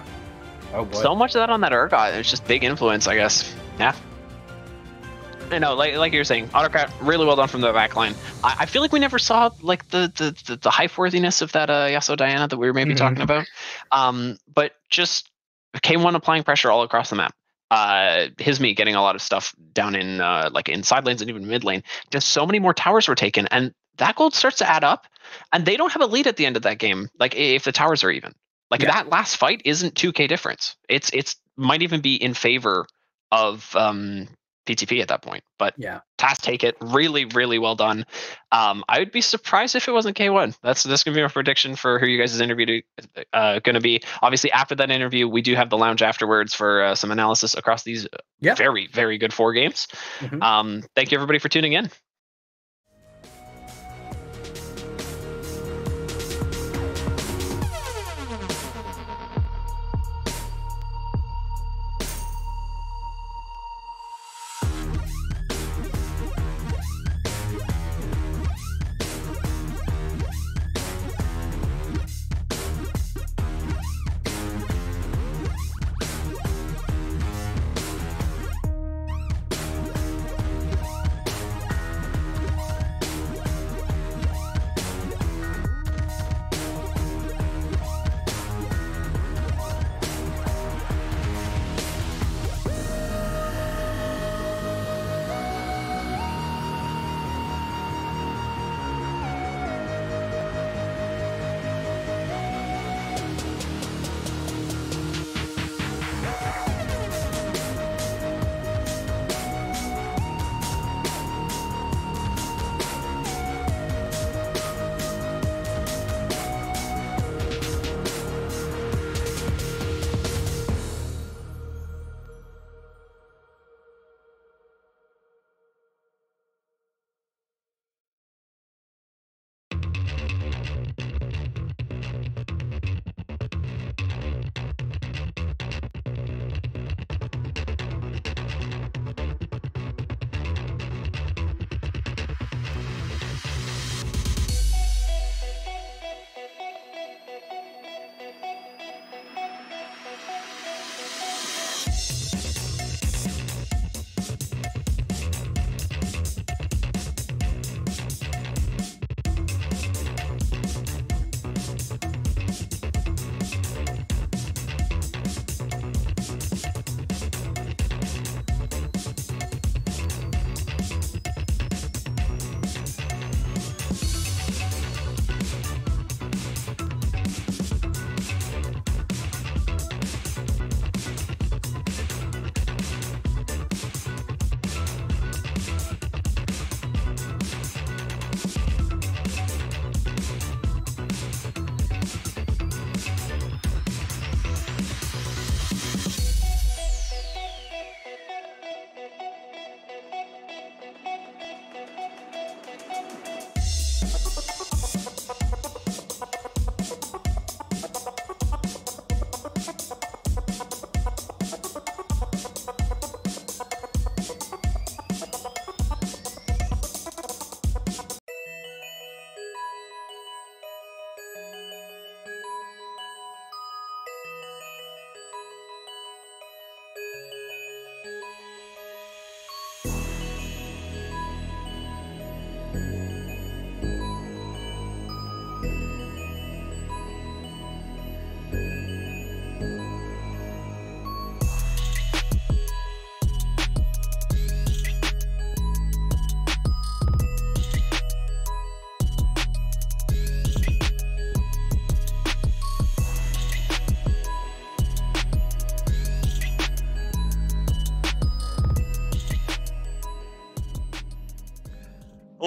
Oh boy. So much of that on that Urgot. It's just big influence, I guess. Yeah. I know, like you were saying, Autocrat really well done from the back line. I feel like we never saw like the hype worthiness of that Yasuo Diana that we were maybe talking about. But just K1 applying pressure all across the map. Hizmi getting a lot of stuff down in like in side lanes and even mid lane. Just so many more towers were taken, and that gold starts to add up. And they don't have a lead at the end of that game. Like if the towers are even, like that last fight isn't 2k difference. It's might even be in favor of PTP at that point, but TAS take it. Really, really well done. I would be surprised if it wasn't K1. That's gonna be our prediction for who you guys' interview gonna be. Obviously, after that interview, we do have the lounge afterwards for some analysis across these very, very good 4 games. Thank you everybody for tuning in.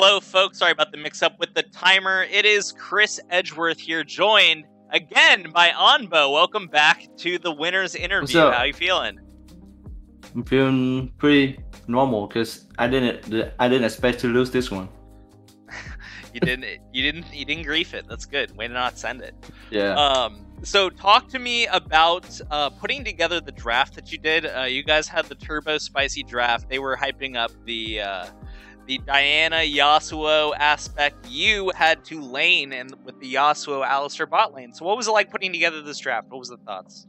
Hello, folks. Sorry about the mix-up with the timer. It is Chris Edgeworth here, joined again by Onbo. Welcome back to the winner's interview. How are you feeling? I'm feeling pretty normal because I didn't expect to lose this one. You didn't grief it. That's good. Way to not send it. Yeah. So talk to me about putting together the draft that you did. You guys had the Turbo Spicy draft. They were hyping up the Diana Yasuo aspect. You had to lane and with the Yasuo Alistar bot lane. So what was it like putting together this draft? What was the thoughts?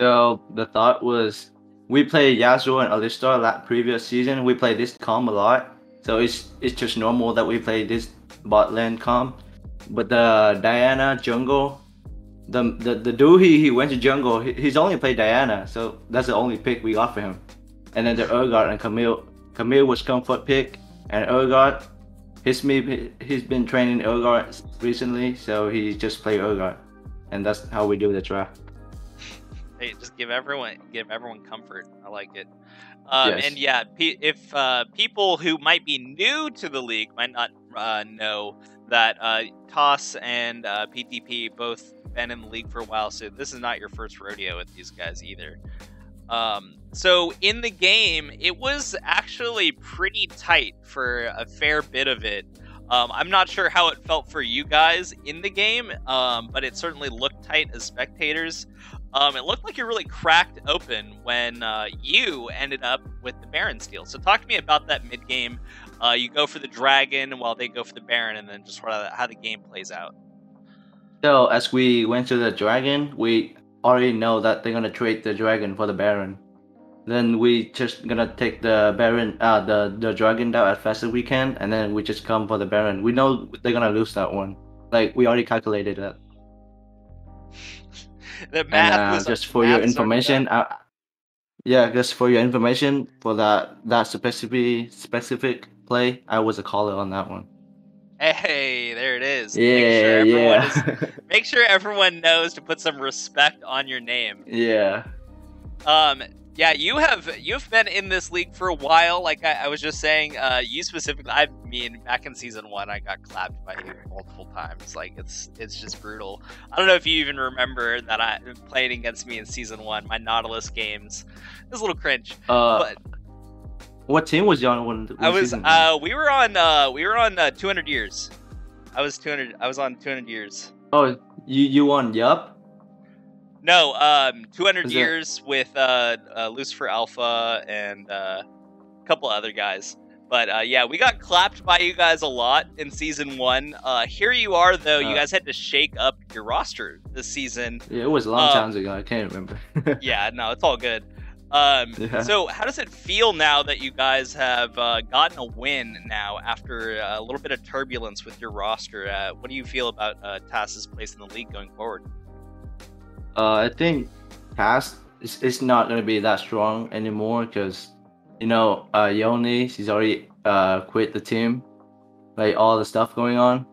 So the thought was we played Yasuo and Alistar previous season. We played this comp a lot. So it's just normal that we play this bot lane comp. But the Diana jungle, the dude he went to jungle, he's only played Diana, so that's the only pick we got for him. And then the Urgot and Camille. Camille was comfort pick, and Urgot, he's been training Urgot recently, so he just played Urgot, and that's how we do the draft. Hey, just give everyone comfort. I like it. Yes. And yeah, if people who might be new to the league might not know that TAS and PTP both been in the league for a while, so this is not your first rodeo with these guys either. So in the game, it was actually pretty tight for a fair bit of it. I'm not sure how it felt for you guys in the game, but it certainly looked tight as spectators. It looked like you really cracked open when you ended up with the Baron steal. So talk to me about that mid-game. You go for the Dragon while they go for the Baron, and then just how the game plays out. So as we went to the Dragon, we already know that they're gonna trade the Dragon for the Baron. Then we just gonna take the Baron, the Dragon down as fast as we can, and then we just come for the Baron. We know they're gonna lose that one. Like we already calculated that. The math was just for your information. Just for your information, for that specific play, I was a caller on that one. Hey, there it is. Make sure everyone knows to put some respect on your name. Yeah. Yeah, you've been in this league for a while. Like I was just saying, you specifically. I mean, back in season 1, I got clapped by you multiple times. Like it's just brutal. I don't know if you even remember that I played against me in season 1. My Nautilus games. It was a little cringe. But what team was you on when I was? We were on 200 years. I was on 200 years. Oh, you won? Yup. No, 200 years with Lucifer Alpha and a couple other guys. But yeah, we got clapped by you guys a lot in season 1. Here you are, though. You guys had to shake up your roster this season. Yeah, it was a long time ago. I can't remember. Yeah, no, it's all good. So how does it feel now that you guys have gotten a win now after a little bit of turbulence with your roster? What do you feel about TAS's place in the league going forward? I think TAS is not going to be that strong anymore because, Yoni, she's already quit the team. Like, all the stuff going on.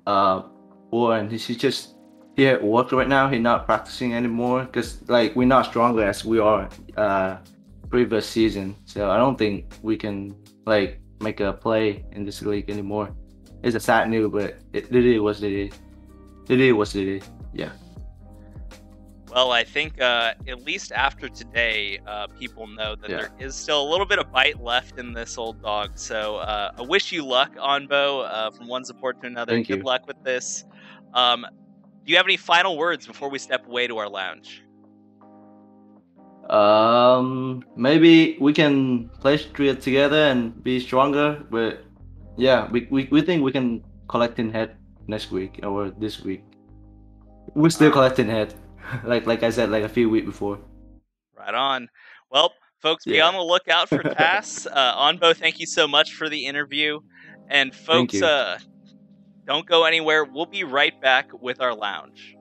And he at work right now. He's not practicing anymore because, like, we're not stronger as we are previous season. So I don't think we can, like, make a play in this league anymore. It's a sad news, but it was it is. Yeah. Well, I think at least after today, people know that there is still a little bit of bite left in this old dog. So I wish you luck, Onbo, from one support to another. Thank you. Good luck with this. Do you have any final words before we step away to our lounge? Maybe we can play together and be stronger. But yeah, we think we can collect in head next week or this week. We're still collecting head. like I said, like a few weeks before. Right on. Well, folks, be on the lookout for TAS. Onbo, thank you so much for the interview. And folks, don't go anywhere. We'll be right back with our lounge.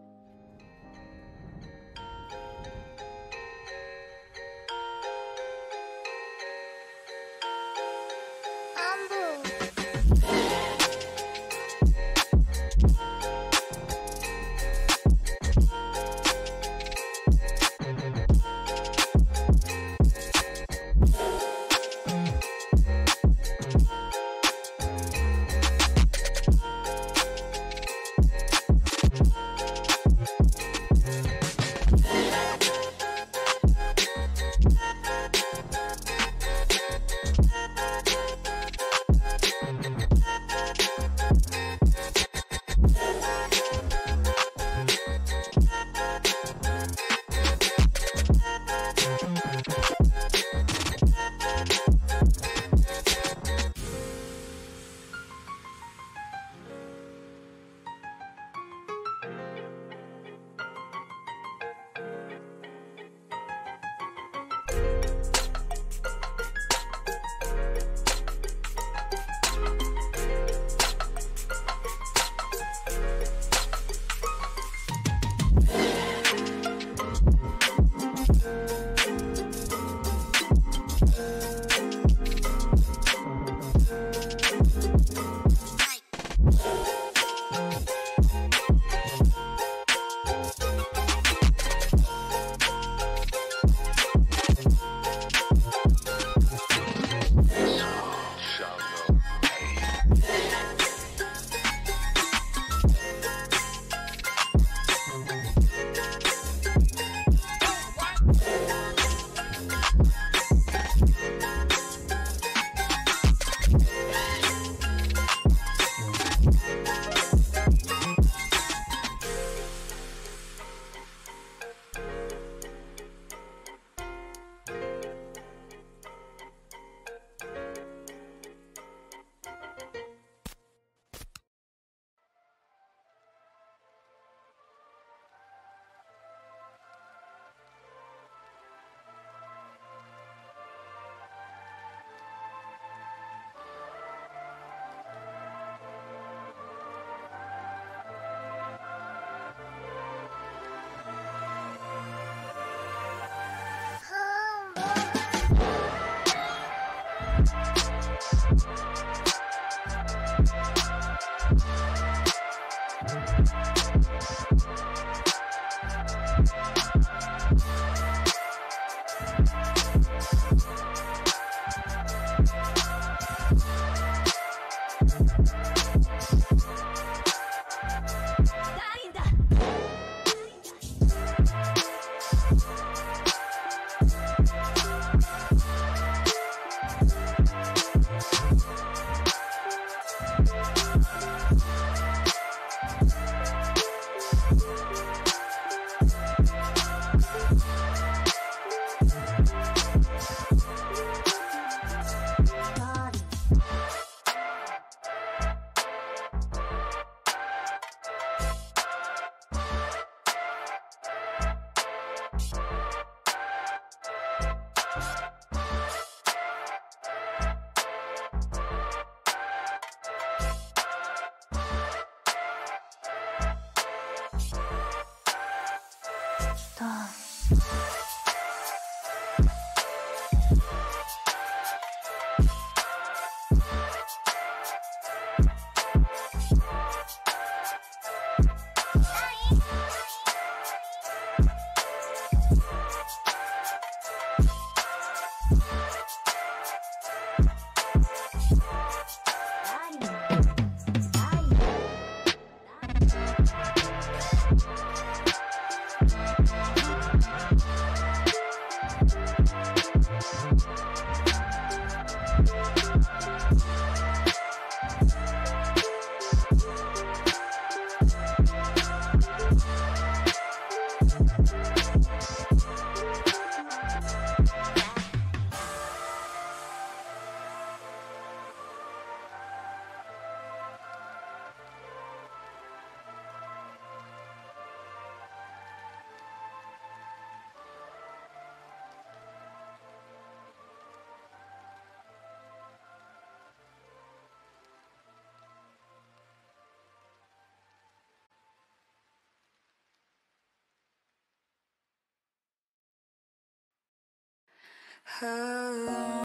Oh.